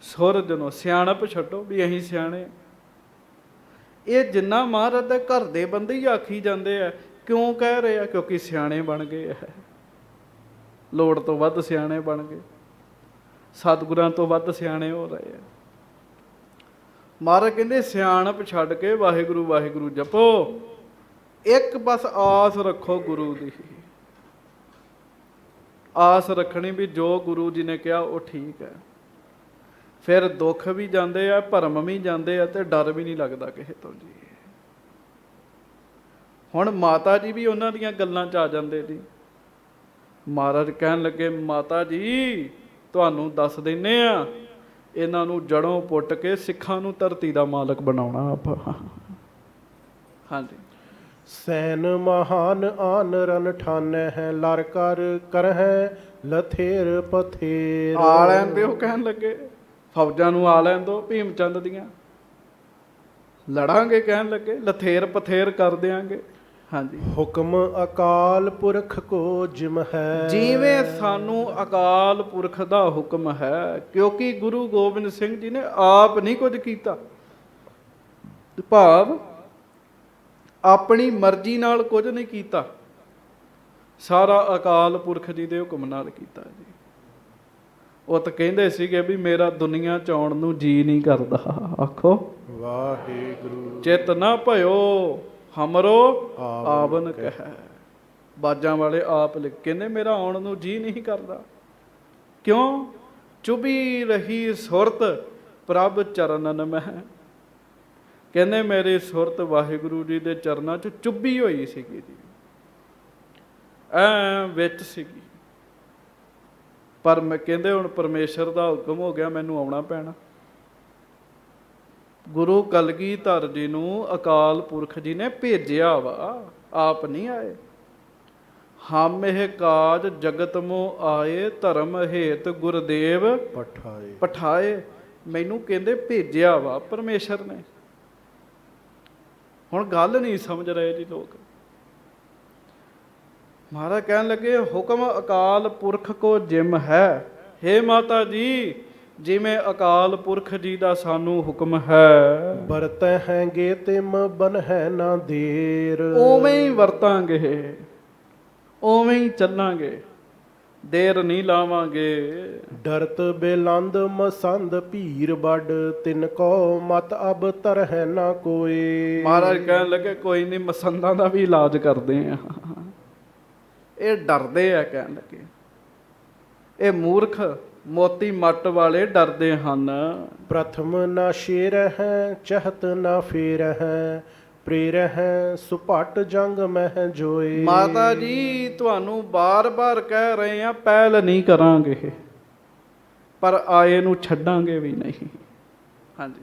ਸੁਰ ਜਨੋ, ਸਿਆਣਪ ਛੱਡੋ ਵੀ ਅਸੀਂ ਸਿਆਣੇ। ਇਹ ਜਿੰਨਾ ਮਹਾਰਾਜ ਦੇ ਘਰ ਦੇ ਬੰਦੇ ਹੀ ਆਖੀ ਜਾਂਦੇ ਆ। ਕਿਉਂ ਕਹਿ ਰਹੇ ਆ? ਕਿਉਂਕਿ ਸਿਆਣੇ ਬਣ ਗਏ ਆ। ਲੋੜ ਤੋਂ ਵੱਧ ਸਿਆਣੇ ਬਣ ਗਏ, ਸਤਿਗੁਰਾਂ ਤੋਂ ਵੱਧ ਸਿਆਣੇ ਹੋ ਰਹੇ ਆ। ਮਹਾਰਾਜ ਕਹਿੰਦੇ, ਸਿਆਣਪ ਛੱਡ ਕੇ ਵਾਹਿਗੁਰੂ ਵਾਹਿਗੁਰੂ ਜਪੋ। ਇੱਕ ਬਸ ਆਸ ਰੱਖੋ ਗੁਰੂ ਦੀ। ਆਸ ਰੱਖਣੀ ਵੀ ਜੋ ਗੁਰੂ ਜੀ ਨੇ ਕਿਹਾ ਉਹ ਠੀਕ ਹੈ। ਫਿਰ ਦੁੱਖ ਵੀ ਜਾਂਦੇ ਆ, ਭਰਮ ਵੀ ਜਾਂਦੇ ਆ, ਤੇ ਡਰ ਵੀ ਨਹੀਂ ਲੱਗਦਾ ਕਿਸੇ ਤੋਂ ਜੀ। ਹੁਣ ਮਾਤਾ ਜੀ ਵੀ ਉਹਨਾਂ ਦੀਆਂ ਗੱਲਾਂ 'ਚ ਆ ਜਾਂਦੇ ਜੀ। ਮਹਾਰਾਜ ਕਹਿਣ ਲੱਗੇ, ਮਾਤਾ ਜੀ ਤੁਹਾਨੂੰ ਦੱਸ ਦਿੰਦੇ ਆ, ਇਹਨਾਂ ਨੂੰ ਜੜੋਂ ਪੁੱਟ ਕੇ ਸਿੱਖਾਂ ਨੂੰ ਧਰਤੀ ਦਾ ਮਾਲਕ ਬਣਾਉਣਾ ਆਪਾਂ। ਹਾਂਜੀ। ਸੈਨ ਮਹਾਨ ਆਨ ਰਨ ਠਾਨੈ ਹੈ, ਲਰ ਕਰ ਕਰਹਿ ਲਥੇਰ ਪਥੇਰ। ਆ ਲੈਣ ਦਿਓ, ਕਹਿਣ ਲੱਗੇ ਫੌਜਾਂ ਨੂੰ ਆ ਲੈਣ ਦਿਓ ਭੀਮ ਚੰਦ ਦੀਆਂ, ਲੜਾਂਗੇ। ਕਹਿਣ ਲੱਗੇ ਲਥੇਰ ਪਥੇਰ ਕਰ ਦਿਆਂਗੇ। ਹਾਂਜੀ। ਹੁਕਮ ਅਕਾਲ ਪੁਰਖ ਕੋ ਜਿਮ ਹੈ, ਜਿਵੇਂ ਸਾਨੂੰ ਅਕਾਲ ਪੁਰਖ ਦਾ ਹੁਕਮ ਹੈ। ਕਿਉਂਕਿ ਗੁਰੂ ਗੋਬਿੰਦ ਸਿੰਘ ਜੀ ਨੇ ਆਪ ਨਹੀਂ ਕੁਝ ਕੀਤਾ। ਭਾਵ ਆਪਣੀ ਮਰਜ਼ੀ ਨਾਲ ਕੁਝ ਨਹੀਂ ਕੀਤਾ, ਸਾਰਾ ਅਕਾਲ ਪੁਰਖ ਜੀ ਦੇ ਹੁਕਮ ਨਾਲ ਕੀਤਾ ਜੀ। ਉਹ ਤਾਂ ਕਹਿੰਦੇ ਸੀਗੇ ਵੀ ਮੇਰਾ ਦੁਨੀਆ 'ਚ ਆਉਣ ਨੂੰ ਜੀ ਨਹੀਂ ਕਰਦਾ। ਆਖੋ ਵਾਹਿਗੁਰੂ। ਚਿਤ ਨਾ ਭਇਓ ਹਮਰੋ ਆਵਨ ਕਹਿ। ਬਾਜਾਂ ਵਾਲੇ ਆਪ ਲਿਖ ਕਹਿੰਦੇ, ਮੇਰਾ ਆਉਣ ਨੂੰ ਜੀ ਨਹੀਂ ਕਰਦਾ। ਕਿਉਂ? ਚੁਭੀ ਰਹੀ ਸੁਰਤ ਪ੍ਰਭ ਚਰਨਨ ਮਹਿ। ਕਹਿੰਦੇ ਮੇਰੀ ਸੁਰਤ ਵਾਹਿਗੁਰੂ ਜੀ ਦੇ ਚਰਨਾਂ 'ਚ ਚੁੱਭੀ ਹੋਈ ਸੀਗੀ ਜੀ, ਐ ਵਿੱਚ ਸੀਗੀ। ਪਰ ਮੈਂ ਕਹਿੰਦੇ ਹੁਣ ਪਰਮੇਸ਼ਰ ਦਾ ਹੁਕਮ ਹੋ ਗਿਆ, ਮੈਨੂੰ ਆਉਣਾ ਪੈਣਾ। ਗੁਰੂ ਕਲਗੀਧਰ ਜੀ ਨੂੰ ਅਕਾਲ ਪੁਰਖ ਜੀ ਨੇ ਭੇਜਿਆ ਵਾ, ਆਪ ਨਹੀਂ ਆਏ। ਹਮ ਇਹ ਕਾਜ ਜਗਤ ਮੋ ਆਏ, ਧਰਮ ਹੇਤ ਗੁਰਦੇਵ ਪਠਾਏ। ਮੈਨੂੰ ਕਹਿੰਦੇ ਭੇਜਿਆ ਵਾ ਪਰਮੇਸ਼ਰ ਨੇ। ਹੁਣ ਗੱਲ ਨਹੀਂ ਸਮਝ ਰਹੇ ਜੀ ਲੋਕ। ਮਹਾਰਾਜ ਕਹਿਣ ਲੱਗੇ, ਹੁਕਮ ਅਕਾਲ ਪੁਰਖ ਕੋ ਜਿਮ ਹੈ। ਹੇ ਮਾਤਾ ਜੀ, ਜਿਵੇਂ ਅਕਾਲ ਪੁਰਖ ਜੀ ਦਾ ਸਾਨੂੰ ਹੁਕਮ ਹੈ, ਵਰਤੈ ਹੈਂਗੇ ਤਿਮ ਬਨ ਹੈ ਨਾ ਦੇਰ। ਉਵੇਂ ਹੀ ਵਰਤਾਂਗੇ, ਉਵੇਂ ਹੀ ਚੱਲਾਂਗੇ, ਦੇਰ ਨਹੀਂ ਲਾਵਾਂਗੇ। ਡਰਤ ਬੇਲੰਦ ਮਸੰਦ ਭੀਰ ਵੱਡ, ਤਿਨ ਕੋ ਮਤ ਅਬ ਤਰਹਿ ਨਾ ਕੋਏ। ਮਹਾਰਾਜ ਕਹਿਣ ਲੱਗੇ, ਕੋਈ ਨਹੀਂ, ਮਸੰਦਾਂ ਦਾ ਵੀ ਇਲਾਜ ਕਰਦੇ ਆ। ਇਹ ਡਰਦੇ ਆ। ਕਹਿਣ ਲੱਗੇ, ਇਹ ਮੂਰਖ ਮੋਤੀ ਮੱਟ ਵਾਲੇ ਡਰਦੇ ਹਨ। ਪ੍ਰਥਮ ਨਾ ਸ਼ੇਰ ਹੈ, ਚਹਤ ਨਾ ਫੇਰ ਹੈ, ਪ੍ਰੇਰਹਿ ਸੁਪਟ ਜੰਗ ਮਹਿ ਜੋਏ। ਮਾਤਾ ਜੀ ਤੁਹਾਨੂੰ ਬਾਰ-ਬਾਰ ਕਹਿ ਰਹੇ ਆ, ਪਹਿਲ ਨਹੀਂ ਕਰਾਂਗੇ ਪਰ ਆਏ ਨੂੰ ਛੱਡਾਂਗੇ ਵੀ ਨਹੀਂ। ਹਾਂਜੀ।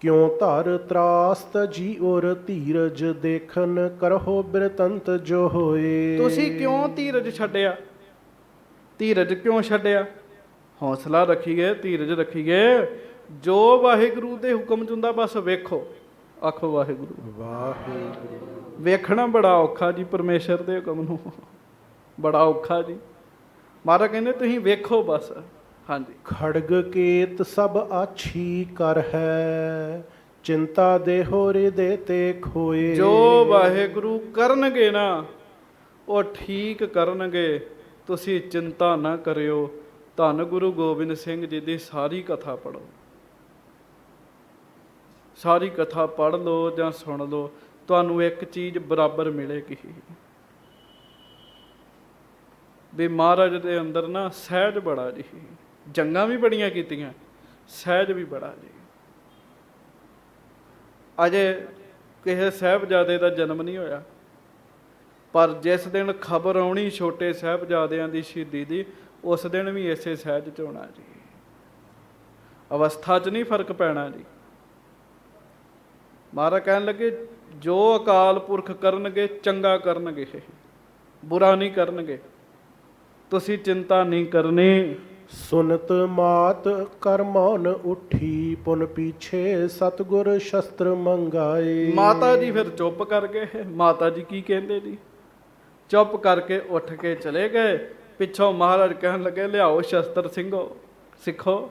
ਕਿਉ ਧਰ ਤਰਾਸ ਤਜੀ ਔਰ ਧੀਰਜ ਦੇਖਨ ਕਰਹੁ ਬਿਰਤੰਤ ਜੋ ਹੋਏ। ਤੁਸੀਂ ਕਿਉਂ ਧੀਰਜ ਛੱਡਿਆ? ਧੀਰਜ ਕਿਉਂ ਛੱਡਿਆ? ਹੌਸਲਾ ਰੱਖੀਏ, ਧੀਰਜ ਰੱਖੀਏ। ਜੋ ਵਾਹਿਗੁਰੂ ਦੇ ਹੁਕਮ 'ਚ ਹੁੰਦਾ ਬਸ ਵੇਖੋ। ਆਖੋ ਵਾਹਿਗੁਰੂ। ਵਾਹਿਗੁਰੂ। ਵੇਖਣਾ ਬੜਾ ਔਖਾ ਜੀ, ਪਰਮੇਸ਼ਰ ਦੇ ਹੁਕਮ ਨੂੰ ਬੜਾ ਔਖਾ ਜੀ। ਮਹਾਰਾਜ ਕਹਿੰਦੇ ਤੁਸੀਂ ਵੇਖੋ ਬਸ। ਹਾਂਜੀ। ਖੜਗ ਕੇਤ ਸਭ ਆਛੀ ਕਰ ਹੈ, ਚਿੰਤਾ ਦੇ ਹੋਰੇ ਦੇ ਤੇ ਖੋਏ। ਜੋ ਵਾਹਿਗੁਰੂ ਕਰਨਗੇ ਨਾ ਉਹ ਠੀਕ ਕਰਨਗੇ, ਤੁਸੀਂ ਚਿੰਤਾ ਨਾ ਕਰਿਓ। ਧੰਨ ਗੁਰੂ ਗੋਬਿੰਦ ਸਿੰਘ ਜੀ ਦੀ ਸਾਰੀ ਕਥਾ ਪੜ੍ਹੋ, ਸਾਰੀ ਕਥਾ ਪੜ੍ਹ ਲਓ ਜਾਂ ਸੁਣ ਲਓ, ਤੁਹਾਨੂੰ ਇੱਕ ਚੀਜ਼ ਬਰਾਬਰ ਮਿਲੇਗੀ ਵੀ ਮਹਾਰਾਜ ਦੇ ਅੰਦਰ ਨਾ ਸਹਿਜ ਬੜਾ ਜੀ। ਜੰਗਾਂ ਵੀ ਬੜੀਆਂ ਕੀਤੀਆਂ, ਸਹਿਜ ਵੀ ਬੜਾ ਜੀ। ਅਜੇ ਕਿਸੇ ਸਾਹਿਬਜ਼ਾਦੇ ਦਾ ਜਨਮ ਨਹੀਂ ਹੋਇਆ, ਪਰ ਜਿਸ ਦਿਨ ਖਬਰ ਆਉਣੀ ਛੋਟੇ ਸਾਹਿਬਜ਼ਾਦਿਆਂ ਦੀ ਸ਼ਹੀਦੀ ਦੀ, ਉਸ ਦਿਨ ਵੀ ਇਸੇ ਸਹਿਜ 'ਚ ਹੋਣਾ ਜੀ। ਅਵਸਥਾ 'ਚ ਨਹੀਂ ਫਰਕ ਪੈਣਾ ਜੀ। ਮਹਾਰਾਜ ਕਹਿਣ ਲੱਗੇ ਜੋ ਅਕਾਲ ਪੁਰਖ ਕਰਨਗੇ ਚੰਗਾ ਕਰਨਗੇ, ਬੁਰਾ ਨਹੀਂ ਕਰਨਗੇ। ਤੁਸੀਂ ਚਿੰਤਾ ਨਹੀਂ ਕਰਨੀ। ਸੁਨਤ ਮਾਤ ਕਰ ਮੌਨ ਉੱਠੀ, ਪੁਨ ਪੀਛੇ ਸਤਿਗੁਰ ਸ਼ਸਤਰ ਮੰਗਾਏ। ਮਾਤਾ ਜੀ ਫਿਰ ਚੁੱਪ ਕਰ ਗਏ। ਮਾਤਾ ਜੀ ਕੀ ਕਹਿੰਦੇ ਜੀ? ਚੁੱਪ ਕਰਕੇ ਉੱਠ ਕੇ ਚਲੇ ਗਏ। ਪਿੱਛੋਂ ਮਹਾਰਾਜ ਕਹਿਣ ਲੱਗੇ ਲਿਆਓ ਸ਼ਸਤਰ ਸਿੰਘੋ, ਸਿੱਖੋ।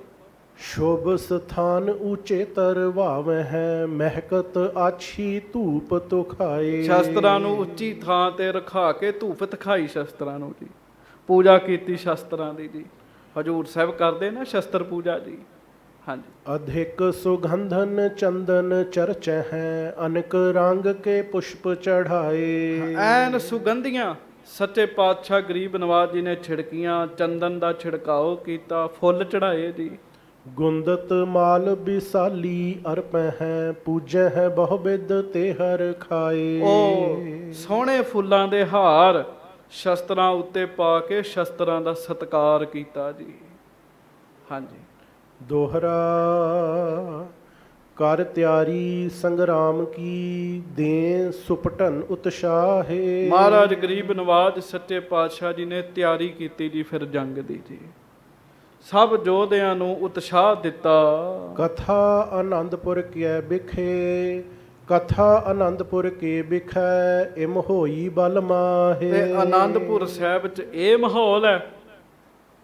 ਸ਼ੁਭ ਸਥਾਨ ਉੱਚੇ ਤਰਵਾਵ ਹੈ, ਮਹਿਕਤ ਆਛੀ ਧੂਪ ਤੁਖਾਏ। ਸ਼ਸਤਰਾਂ ਨੂੰ ਉੱਚੀ ਥਾਂ ਤੇ ਰਖਾ ਕੇ ਧੂਪ ਦਿਖਾਈ ਸ਼ਸਤਰਾਂ ਨੂੰ ਜੀ, ਪੂਜਾ ਕੀਤੀ ਸ਼ਸਤਰਾਂ ਦੀ ਜੀ। ਹਜੂਰ ਸਾਹਿਬ ਕਰਦੇ ਨਾ ਸ਼ਸਤਰ ਪੂਜਾ ਜੀ। ਹਾਂਜੀ। ਅਧਿਕ ਸੁਗੰਧਨ ਚੰਦਨ ਚਰਚ ਹੈ, ਅਨਕ ਰੰਗ ਕੇ ਪੁਸ਼ਪ ਚੜਾਏ। ਐਨ ਸੁਗੰਧੀਆਂ ਸੱਚੇ ਪਾਤਸ਼ਾਹ ਗਰੀਬ ਨਵਾਜ ਜੀ ਨੇ ਛਿੜਕੀਆਂ, ਚੰਦਨ ਦਾ ਛਿੜਕਾਓ ਕੀਤਾ, ਫੁੱਲ ਚੜਾਏ ਜੀ। ਗੁੰਦਤ ਮਾਲ ਬਿਸਾਲੀ ਅਰਪੈ ਹੈ, ਪੂਜੈ ਹੈ ਬਹੁ ਬਿਦ ਤੇ ਹਰ ਖਾਏ। ਉਹ ਸੋਹਣੇ ਫੁੱਲਾਂ ਦੇ ਹਾਰ ਸ਼ਸਤਰਾਂ ਉੱਤੇ ਪਾ ਕੇ ਸ਼ਸਤਰਾਂ ਦਾ ਸਤਿਕਾਰ ਕੀਤਾ ਜੀ। ਹਾਂਜੀ। ਦੋਹਰਾ ਕਰ ਤਿਆਰੀ ਸੰਗਰਾਮ ਕੀ, ਦੇ ਸੁਪਟਨ ਉਤਸ਼ਾਹੇ। ਮਹਾਰਾਜ ਗਰੀਬ ਨਵਾਜ ਸੱਚੇ ਪਾਤਸ਼ਾਹ ਜੀ ਨੇ ਤਿਆਰੀ ਕੀਤੀ ਜੀ ਫਿਰ ਜੰਗ ਦੀ ਜੀ। ਸਭ ਯੋਧਿਆਂ ਨੂੰ ਉਤਸ਼ਾਹ ਦਿੱਤਾ। ਕਥਾ ਆਨੰਦਪੁਰ ਕਿਐ ਬਿਖੇ, ਕਥਾ ਆਨੰਦਪੁਰ ਕੇ ਬਿਖੈ, ਇਮ ਹੋਈ ਬਲ ਮਾਹੇ। ਤੇ ਆਨੰਦਪੁਰ ਸਾਹਿਬ 'ਚ ਇਹ ਮਾਹੌਲ ਹੈ।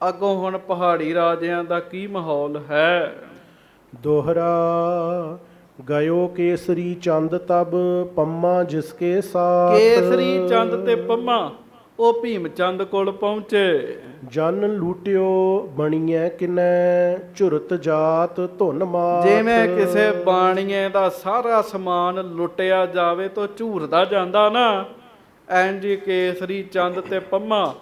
ਅੱਗੋਂ ਹੁਣ ਪਹਾੜੀ ਰਾਜਿਆਂ ਦਾ ਕੀ ਮਾਹੌਲ ਹੈ? ਦੋਹਰਾ ਗਇਓ ਕੇਸਰੀ ਚੰਦ ਤਬ, ਪੰਮਾ ਜਿਸਕੇ ਸਾਥ। ਕੇਸਰੀ ਚੰਦ ਤੇ ਪੰਮਾ ਉਹ ਭੀਮ ਚੰਦ ਕੋਲ ਪਹੁੰਚੇ। ਜਨ ਲੂਟਿਓ ਬਣੀਐ ਕਿਨੈ, ਝੁਰਤ ਜਾਤ ਧੁਨ ਮਾਤ। ਜਿਵੇਂ ਕਿਸੇ ਬਾਣੀਏ ਦਾ ਸਾਰਾ ਸਮਾਨ ਲੁੱਟਿਆ ਜਾਵੇ ਤਾਂ ਝੂਰਦਾ ਜਾਂਦਾ ਨਾ, ਇੰਜ ਕੇਸਰੀ ਚੰਦ ਤੇ ਪੰਮਾ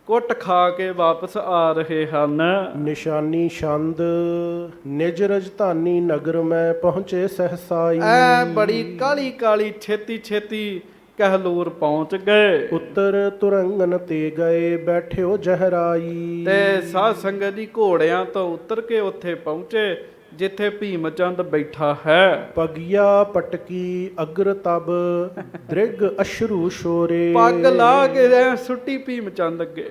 ਕੁੱਟ ਖਾ ਕੇ ਵਾਪਸ ਆ ਰਹੇ ਹਨ। ਨਿਸ਼ਾਨੀ ਛੰਦ ਨਿਜ ਰਜਧਾਨੀ ਨਗਰ ਮੈਂ ਪਹੁੰਚੇ ਸਹਸਾਈ। ਐ ਬੜੀ ਕਾਲੀ ਕਾਲੀ ਛੇਤੀ ਛੇਤੀ ਕਹਿਲੂਰ ਪਹੁੰਚ ਗਏ। ਉੱਤਰ ਤੁਰੰਗਨ ਤੇ ਗਏ ਬੈਠਿਓ ਜਹਰਾਈ। ਤੇ ਸਾਧ ਸੰਗਤ ਦੀ ਘੋੜਿਆਂ ਤੋਂ ਉਤਰ ਕੇ ਉੱਥੇ ਪਹੁੰਚੇ ਜਿੱਥੇ ਭੀਮ ਚੰਦ ਬੈਠਾ ਹੈ। ਪਗਿਆ ਪਟਕੀ ਅਗਰ ਤਬ, ਦ੍ਰਿਗ ਅਸ਼ਰੂ ਸ਼ੋਰੇ। ਪੱਗ ਲਾ ਕੇ ਸੁੱਟੀ ਭੀਮ ਚੰਦ ਅੱਗੇ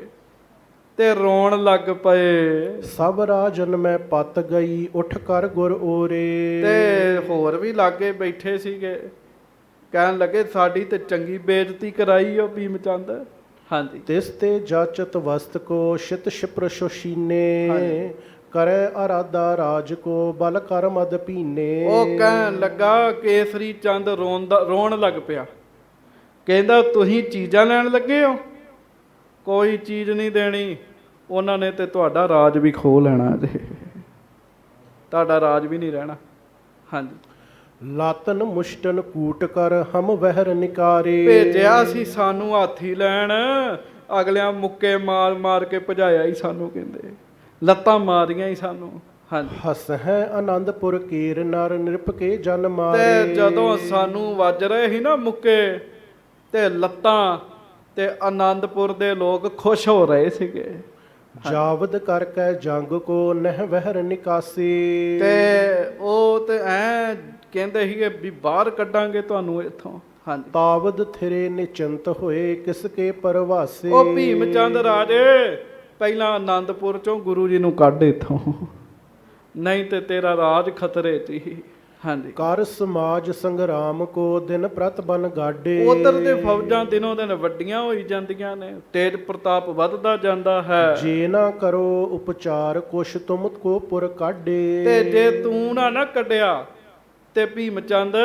ਤੇ ਰੋਣ ਲੱਗ ਪਏ। ਸਭ ਰਾਜਨ ਮੈਂ ਪਤ ਗਈ, ਉੱਠ ਕਰ ਗੁਰ ਓਰੇ। ਤੇ ਹੋਰ ਵੀ ਲਾਗੇ ਬੈਠੇ ਸੀਗੇ, ਕਹਿਣ ਲੱਗੇ ਸਾਡੀ ਤੇ ਚੰਗੀ ਬੇਇੱਜ਼ਤੀ ਕਰਾਈ ਉਹ ਭੀਮ ਚੰਦ। ਹਾਂਜੀ। ਤਿਸ ਤੇ ਜਾਚਤ ਵਸਤ ਕੋ ਸ਼ਿਤ ਸ਼ਿਪਰ ਸ਼ੋਸ਼ੀਨੇ, ਕਰੈ ਅਰਾਧਾ ਰਾਜ ਕੋ ਬਲ ਕਰ ਮਦ ਪੀਨੇ। ਉਹ ਕਹਿਣ ਲੱਗਾ, ਕੇਸਰੀ ਚੰਦ ਰੋਣ ਲੱਗ ਪਿਆ। ਕਹਿੰਦਾ ਤੁਸੀਂ ਚੀਜ਼ਾਂ ਲੈਣ ਲੱਗੇ ਹੋ, ਕੋਈ ਚੀਜ਼ ਨਹੀਂ ਦੇਣੀ, ਉਹਨਾਂ ਨੇ ਤੇ ਤੁਹਾਡਾ ਰਾਜ ਵੀ ਖੋਹ ਲੈਣਾ ਜੇ, ਤੁਹਾਡਾ ਰਾਜ ਵੀ ਨਹੀਂ ਰਹਿਣਾ। ਹਾਂਜੀ। ਲਾਤਨ ਮੁਸ਼ਟਨ ਕੂਟ ਕਰ ਹਮ ਵਹਿਰ ਨਿਕਾਰੇ। ਭੇਜਿਆ ਸੀ ਸਾਨੂੰ ਹਾਥੀ ਲੈਣ, ਅਗਲਿਆਂ ਮੁੱਕੇ ਮਾਰ ਮਾਰ ਕੇ ਭਜਾਇਆ ਹੀ ਸਾਨੂੰ, ਕਹਿੰਦੇ ਲੱਤਾਂ ਮਾਰੀਆਂ ਹੀ ਸਾਨੂੰ। ਹਾਂਜੀ। ਹਸਹਿ ਆਨੰਦਪੁਰ ਕੀਰ ਨਰ ਨਿਰਪਕੇ ਜਨ ਤੇ ਮਾਰੇ। ਜਦੋਂ ਸਾਨੂੰ ਵੱਜ ਰਹੇ ਸੀ ਨਾ ਮੁੱਕੇ ਤੇ ਲੱਤਾਂ, ਤੇ ਆਨੰਦਪੁਰ ਦੇ ਲੋਕ ਖੁਸ਼ ਹੋ ਰਹੇ ਸੀਗੇ। ਜਾਵਦ ਕਰ ਕੈ ਜੰਗ ਕੋ ਨਹਿ ਵਹਿਰ ਨਿਕਾਸੀ। ਤੇ ਉਹ ਤੇ ਐ ਕਹਿੰਦੇ ਸੀਗੇ ਵੀ ਬਾਹਰ ਕੱਢਾਂਗੇ ਤੁਹਾਨੂੰ ਇੱਥੋਂ। ਹਾਂਜੀ। ਤਾਵਦ ਥਿਰੇ ਨਿਚਿੰਤ ਹੋਏ ਕਿਸ ਕੇ ਪਰਵਾਸੇ। ਉਹ ਭੀਮ ਚੰਦ ਰਾਜੇ ਪਹਿਲਾਂ ਆਨੰਦਪੁਰ ਚੋਂ ਗੁਰੂ ਜੀ ਨੂੰ ਕੱਢ ਇੱਥੋਂ, ਨਹੀਂ ਤੇ ਤੇਰਾ ਰਾਜ ਖਤਰੇ 'ਚ ਹੀ। ਹਾਂਜੀ। ਕਰ ਸਮਾਜ ਸੰਗਰਾਮ ਕੋ ਦਿਨ ਪ੍ਰਤ ਬਨ ਗਾਡੇ। ਉਧਰ ਦੇ ਫੌਜਾਂ ਦਿਨੋਂ ਦਿਨ ਵੱਡੀਆਂ ਹੋਈ ਜਾਂਦੀਆਂ ਨੇ, ਤੇਜ ਪ੍ਰਤਾਪ ਵੱਧਦਾ ਜਾਂਦਾ ਹੈ। ਜੇ ਨਾ ਕਰੋ ਉਪਚਾਰ ਕੁਛ ਤੁਮ ਕੋ ਪੁਰ ਕਾਢੇ। ਤੇ ਜੇ ਤੂੰ ਨਾ ਕੱਢਿਆ ਤੇ ਭੀਮ ਚੰਦ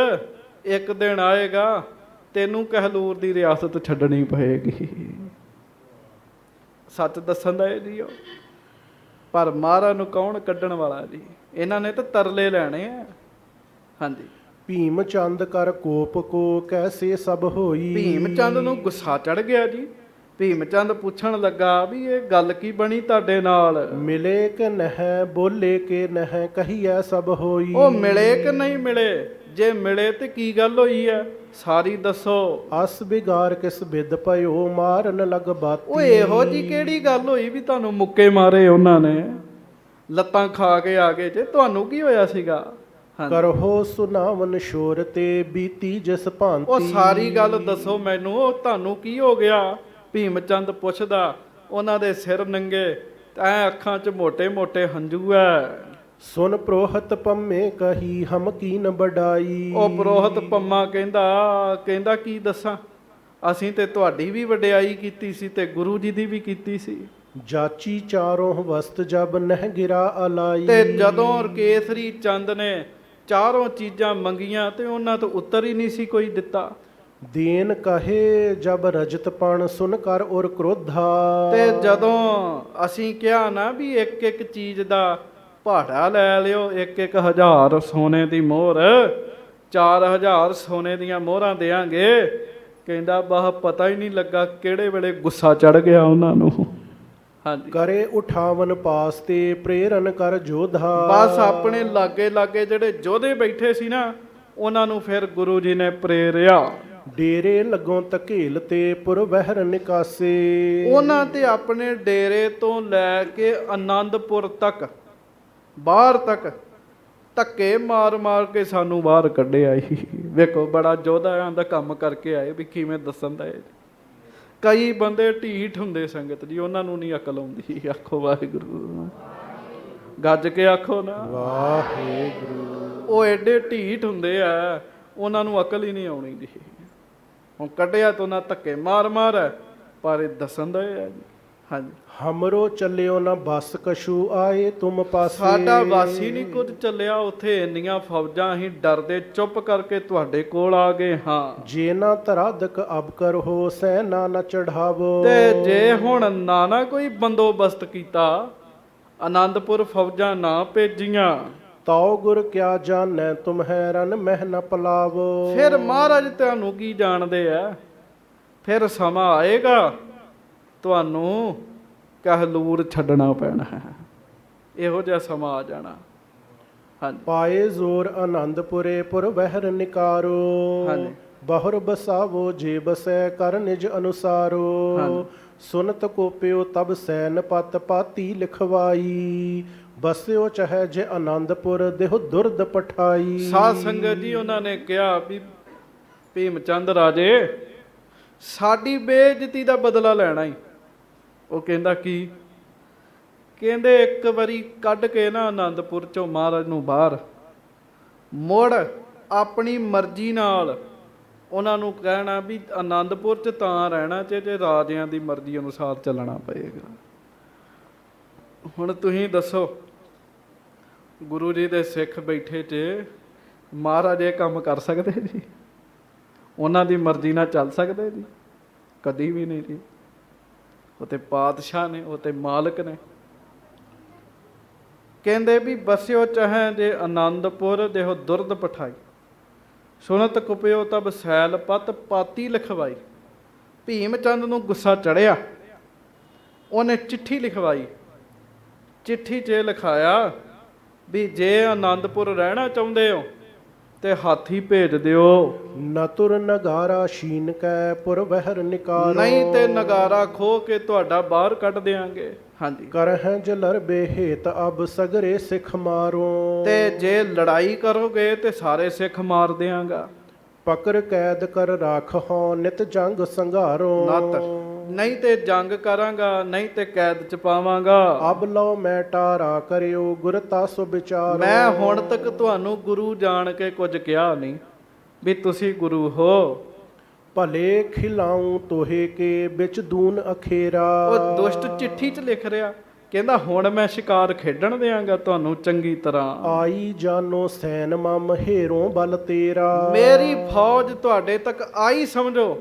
ਇੱਕ ਦਿਨ ਆਏਗਾ ਤੈਨੂੰ ਕਹਿਲੂਰ ਦੀ ਰਿਆਸਤ ਛੱਡਣੀ ਪਏਗੀ। ਸੱਚ ਦੱਸਣ ਦਾ ਇਹ ਜੀ ਉਹ, ਪਰ ਮਹਾਰਾਜ ਨੂੰ ਕੌਣ ਕੱਢਣ ਵਾਲਾ ਜੀ? ਇਹਨਾਂ ਨੇ ਤਾਂ ਤਰਲੇ ਲੈਣੇ ਆ। ਹਾਂਜੀ। ਭੀਮ ਚੰਦ ਕਰ ਕੋਪ ਕੋ ਕੈਸੇ ਸਭ ਹੋਈ। ਭੀਮ ਚੰਦ ਨੂੰ ਗੁੱਸਾ ਚੜ ਗਿਆ ਜੀ। ਭੀਮ ਚੰਦ ਪੁੱਛਣ ਲੱਗਾ ਵੀ ਇਹ ਗੱਲ ਕੀ ਬਣੀ ਤੁਹਾਡੇ ਨਾਲ? ਮਿਲੇ ਕਿ ਨਹਿ ਬੋਲੇ ਕਿ ਨਹਿ ਕਹੀਐ ਸਭ ਹੋਈ। ਉਹ ਮਿਲੇ ਕਿ ਨਹੀਂ ਮਿਲੇ? ਜੇ ਮਿਲੇ ਤੇ ਕੀ ਗੱਲ ਹੋਈ ਹੈ ਸਾਰੀ ਦੱਸੋ। ਅਸ ਬਿਗਾਰ ਕਿਸ ਬਿਦ ਭਇਓ ਮਾਰਨ ਲਗ ਬਾਤੀ। ਉਹ ਇਹੋ ਜੀ ਕਿਹੜੀ ਗੱਲ ਹੋਈ ਵੀ ਤੁਹਾਨੂੰ ਮੁੱਕੇ ਮਾਰੇ ਉਹਨਾਂ ਨੇ, ਲੱਤਾਂ ਖਾ ਕੇ ਆ ਗਏ ਜੇ? ਤੁਹਾਨੂੰ ਕੀ ਹੋਇਆ ਸੀਗਾ? ਕਰਹੋ ਸੁਨਾਵਨ ਸ਼ੋਰ ਤੇ ਬੀਤੀ ਜਿਸ ਭਾਂਤੀ। ਉਹ ਸਾਰੀ ਗੱਲ ਦੱਸੋ ਮੈਨੂੰ, ਉਹ ਤੁਹਾਨੂੰ ਕੀ ਹੋ ਗਿਆ? ਭੀਮ ਚੰਦ ਪੁੱਛਦਾ। ਉਹਨਾਂ ਦੇ ਸਿਰ ਨੰਗੇ, ਐ ਅੱਖਾਂ 'ਚ ਮੋਟੇ ਮੋਟੇ ਹੰਝੂ ਐ। ਸੁਨ ਪ੍ਰੋਹਤ ਪੰਮੇ ਕਹੀ ਹਮ ਕੀਨ ਬਡਾਈ। ਉਹ ਪ੍ਰੋਹਤ ਪੰਮਾ ਕਹਿੰਦਾ ਕੀ ਦੱਸਾਂ, ਅਸੀਂ ਤੇ ਤੁਹਾਡੀ ਵੀ ਵਡਿਆਈ ਕੀਤੀ ਸੀ ਤੇ ਗੁਰੂ ਜੀ ਦੀ ਵੀ ਕੀਤੀ ਸੀ। ਜਾਚੀ ਚਾਰੋਂ ਵਸਤ ਜਬ ਨਹਿ ਗਿਰਾ ਅਲਾਈ। ਤੇ ਜਦੋਂ ਕੇਸਰੀ ਚੰਦ ਨੇ ਚਾਰੋਂ ਚੀਜ਼ਾਂ ਮੰਗੀਆਂ ਤੇ ਉਹਨਾਂ ਤੋਂ ਉੱਤਰ ਹੀ ਨਹੀਂ ਸੀ ਕੋਈ ਦਿੱਤਾ। ਦੇਨ ਕਹੇ ਜਬ ਰਜਤ ਪਣ ਸੁਨ ਕਰ ਔਰ ਕ੍ਰੋਧਾ। ਤੇ ਜਦੋਂ ਅਸੀਂ ਕਿਹਾ ਨਾ ਵੀ ਇੱਕ ਇੱਕ ਚੀਜ਼ ਦਾ ਭਾੜਾ ਲੈ ਲਿਓ, ਇੱਕ ਇੱਕ 1000 ਸੋਨੇ ਦੀ ਮੋਹਰ, 4000 ਸੋਨੇ ਦੀਆਂ ਮੋਹਰਾਂ ਦੇਾਂਗੇ, ਕਹਿੰਦਾ ਬਾਹ ਪਤਾ ਹੀ ਨਹੀਂ ਲੱਗਾ ਕਿਹੜੇ ਵੇਲੇ ਗੁੱਸਾ ਚੜ ਗਿਆ ਉਹਨਾਂ ਨੂੰ। ਹਾਂਜੀ। ਕਰੇ ਉਠਾਵਨ ਪਾਸ ਤੇ ਪ੍ਰੇਰਨ ਕਰ ਜੋਧਾ। ਬਸ ਆਪਣੇ ਲਾਗੇ ਲਾਗੇ ਜਿਹੜੇ ਯੋਧੇ ਬੈਠੇ ਸੀ ਨਾ, ਉਹਨਾਂ ਨੂੰ ਫਿਰ ਗੁਰੂ ਜੀ ਨੇ ਪ੍ਰੇਰਿਆ। ਡੇਰੇ ਲੱਗੋਂ ਧਕੇਲ ਤੇ ਪੁਰ ਵਹਿਰ ਨਿਕਾਸੇ। ਉਹਨਾਂ ਤੇ ਆਪਣੇ ਡੇਰੇ ਤੋਂ ਲੈ ਕੇ ਆਨੰਦਪੁਰ ਤੱਕ, ਬਾਹਰ ਤੱਕ ਧੱਕੇ ਮਾਰ ਮਾਰ ਕੇ ਸਾਨੂੰ ਬਾਹਰ ਕੱਢਿਆ ਹੀ। ਵੇਖੋ ਬੜਾ ਯੋਧਿਆਂ ਦਾ ਕੰਮ ਕਰਕੇ ਆਏ ਵੀ ਕਿਵੇਂ ਦੱਸਣ ਦਾ। ਕਈ ਬੰਦੇ ਢੀਠ ਹੁੰਦੇ ਸੰਗਤ ਜੀ, ਉਹਨਾਂ ਨੂੰ ਨਹੀਂ ਅਕਲ ਆਉਂਦੀ। ਆਖੋ ਵਾਹਿਗੁਰੂ, ਗੱਜ ਕੇ ਆਖੋ ਨਾ ਵਾਹਿਗੁਰੂ। ਉਹ ਐਡੇ ਢੀਠ ਹੁੰਦੇ ਆ, ਉਹਨਾਂ ਨੂੰ ਅਕਲ ਹੀ ਨਹੀਂ ਆਉਣੀ ਜੀ। ਹੁਣ ਕੱਢਿਆ ਤਾਂ ਉਹਨਾਂ ਧੱਕੇ ਮਾਰ ਮਾਰ, ਪਰ ਇਹ ਦੱਸਣ ਦਾ ਹੈ ਜੀ। ਹਾਂਜੀ। ਹਮਰੋ ਚੱਲਿਓ ਨਾ ਬਸ ਕਛੂ ਆਏ ਤੁਮ ਪਾਸੇ। ਸਾਡਾ ਵਾਸੀ ਨਹੀਂ ਕੁਝ ਚੱਲਿਆ, ਉੱਥੇ ਇੰਨੀਆਂ ਫੌਜਾਂ ਅਸੀਂ ਡਰਦੇ ਚੁੱਪ ਕਰਕੇ ਤੁਹਾਡੇ ਕੋਲ ਆ ਗਏ ਹਾਂ। ਜੇ ਨਾ ਧਰਾਦਕ ਅਬ ਕਰੋ ਸੈਨਾ ਨਾ ਚੜਾਵੋ। ਤੇ ਜੇ ਹੁਣ ਨਾ ਕੋਈ ਬੰਦੋਬਸਤ ਕੀਤਾ, ਆਨੰਦਪੁਰ ਫੌਜਾਂ ਨਾ ਭੇਜੀਆਂ, ਤਾਉ ਗੁਰ ਕਿਆ ਜਾਣੈ ਤੁਮ ਹੈਰਨ ਮਹਿ ਨ ਪਲਾਵੋ। ਫਿਰ ਮਹਾਰਾਜ ਤੁਹਾਨੂੰ ਕੀ ਜਾਣਦੇ ਆ? ਫਿਰ ਸਮਾਂ ਆਏਗਾ ਤੁਹਾਨੂੰ ਕਹਿਲੂਰ ਛੱਡਣਾ ਪੈਣਾ ਹੈ। ਇਹੋ ਜਿਹਾ ਸਮਾਂ ਆ ਜਾਣਾ। ਹਾਂਜੀ। ਪਾਏ ਜ਼ੋਰ ਆਨੰਦਪੁਰੇ ਪੁਰ ਵਹਿਰ ਨਿਕਾਰੋ। ਹਾਂਜੀ। ਬਹੁਰ ਬਸਾਵੋ ਜੇ ਬਸੈ ਕਰ ਨਿਜ ਅਨੁਸਾਰੋ। ਹਾਂਜੀ। ਸੁਨਤ ਕੋਪਿਓ ਤਬ ਸੈਨ ਪਤ ਪਾਤੀ ਲਿਖਵਾਈ। ਬਸਿਓ ਚਹੈ ਜੇ ਆਨੰਦਪੁਰ ਦੇਹੁ ਦੁਰਦ ਪਠਾਈ। ਸਾਧ ਸੰਗਤ ਜੀ, ਉਹਨਾਂ ਨੇ ਕਿਹਾ ਵੀ ਭੀਮ ਚੰਦ ਰਾਜੇ ਸਾਡੀ ਬੇਇੱਜ਼ਤੀ ਦਾ ਬਦਲਾ ਲੈਣਾ ਹੀ। ਉਹ ਕਹਿੰਦਾ ਕੀ? ਕਹਿੰਦੇ ਇੱਕ ਵਾਰੀ ਕੱਢ ਕੇ ਨਾ ਆਨੰਦਪੁਰ ਚੋਂ ਮਹਾਰਾਜ ਨੂੰ ਬਾਹਰ, ਮੁੜ ਆਪਣੀ ਮਰਜ਼ੀ ਨਾਲ ਉਹਨਾਂ ਨੂੰ ਕਹਿਣਾ ਵੀ ਆਨੰਦਪੁਰ 'ਚ ਤਾਂ ਰਹਿਣਾ ਜੇ ਰਾਜਿਆਂ ਦੀ ਮਰਜ਼ੀ ਅਨੁਸਾਰ ਚੱਲਣਾ ਪਏਗਾ। ਹੁਣ ਤੁਸੀਂ ਦੱਸੋ, ਗੁਰੂ ਜੀ ਦੇ ਸਿੱਖ ਬੈਠੇ 'ਚ ਮਹਾਰਾਜ ਇਹ ਕੰਮ ਕਰ ਸਕਦੇ ਜੀ? ਉਹਨਾਂ ਦੀ ਮਰਜ਼ੀ ਨਾਲ ਚੱਲ ਸਕਦੇ ਜੀ? ਕਦੀ ਵੀ ਨਹੀਂ ਜੀ। ਉਹ ਤੇ ਪਾਤਸ਼ਾਹ ਨੇ, ਉਹ ਤੇ ਮਾਲਕ ਨੇ। ਕਹਿੰਦੇ ਵੀ ਬਸਿਓ ਚਾਹੇ ਜੇ ਆਨੰਦਪੁਰ ਦੇਹੁ ਦੁਰਦ ਪਠਾਈ। ਸੁਨਤ ਕੁਪਿਓ ਤਬ ਸੈਲ ਪਤ ਪਾਤੀ ਲਿਖਵਾਈ। ਭੀਮ ਚੰਦ ਨੂੰ ਗੁੱਸਾ ਚੜਿਆ, ਉਹਨੇ ਚਿੱਠੀ ਲਿਖਵਾਈ। ਚਿੱਠੀ 'ਚ ਲਿਖਾਇਆ ਵੀ ਜੇ ਆਨੰਦਪੁਰ ਰਹਿਣਾ ਚਾਹੁੰਦੇ ਹੋ ਤੇ ਹਾਥੀ ਭੇਜ ਦਿਓ, ਨਤੁਰ ਨਗਾਰਾ ਸ਼ੀਨ ਕੈ ਪੁਰ ਵਹਿਰ ਨਿਕਾਰੋ, ਨਹੀਂ ਤੇ ਨਗਾਰਾ ਖੋ ਕੇ ਤੁਹਾਡਾ ਬਾਹਰ ਕੱਢ ਦਿਆਂਗੇ। ਹਾਂਜੀ, ਕਰਹਿ ਜਲਰ ਬੇਹੇਤ ਅਬ ਸਗਰੇ ਸਿੱਖ ਮਾਰੋ, ਤੇ ਜੇ ਲੜਾਈ ਕਰੋਗੇ ਤੇ ਸਾਰੇ ਸਿੱਖ ਮਾਰ ਦਿਆਂਗਾ। ਪਕਰ ਕੈਦ ਕਰ ਰਾਖ ਹੋ ਨਿਤ ਜੰਗ ਸੰਘਾਰੋ, ਨੱਤ ਨਹੀਂ ਤੇ ਜੰਗ ਕਰਾਂਗਾ, ਨਹੀਂ ਤੇ ਕੈਦ ਚ ਪਾਵਾਂਗਾ। ਅਬ ਲਓ ਮੈਂ ਟਾਰਾ ਕਰਿਓ ਗੁਰ ਤਾਸੁ ਵਿਚਾਰੋ, ਮੈਂ ਹੁਣ ਤੱਕ ਤੁਹਾਨੂੰ ਗੁਰੂ ਜਾਣ ਕੇ ਕੁਝ ਕਿਹਾ ਨਹੀਂ ਵੀ ਤੁਸੀਂ ਗੁਰੂ ਹੋ। ਭਲੇ ਖਿਲਾਉ ਤੋਹੇ ਕੇ ਵਿੱਚ ਦੂਨ ਅਖੇਰਾ, ਉਹ ਦੁਸ਼ਟ ਚਿੱਠੀ 'ਚ ਲਿਖ ਰਿਹਾ, ਕਹਿੰਦਾ ਹੁਣ ਮੈਂ ਸ਼ਿਕਾਰ ਖੇਡਣ ਦਿਆਂਗਾ ਤੁਹਾਨੂੰ ਚੰਗੀ ਤਰ੍ਹਾਂ। ਆਈ ਜਾਨੋ ਸੈਨ ਮਮ ਹੇਰੋਂ ਬਲ ਤੇਰਾ, ਮੇਰੀ ਫੌਜ ਤੁਹਾਡੇ ਤੱਕ ਆਈ ਸਮਝੋ,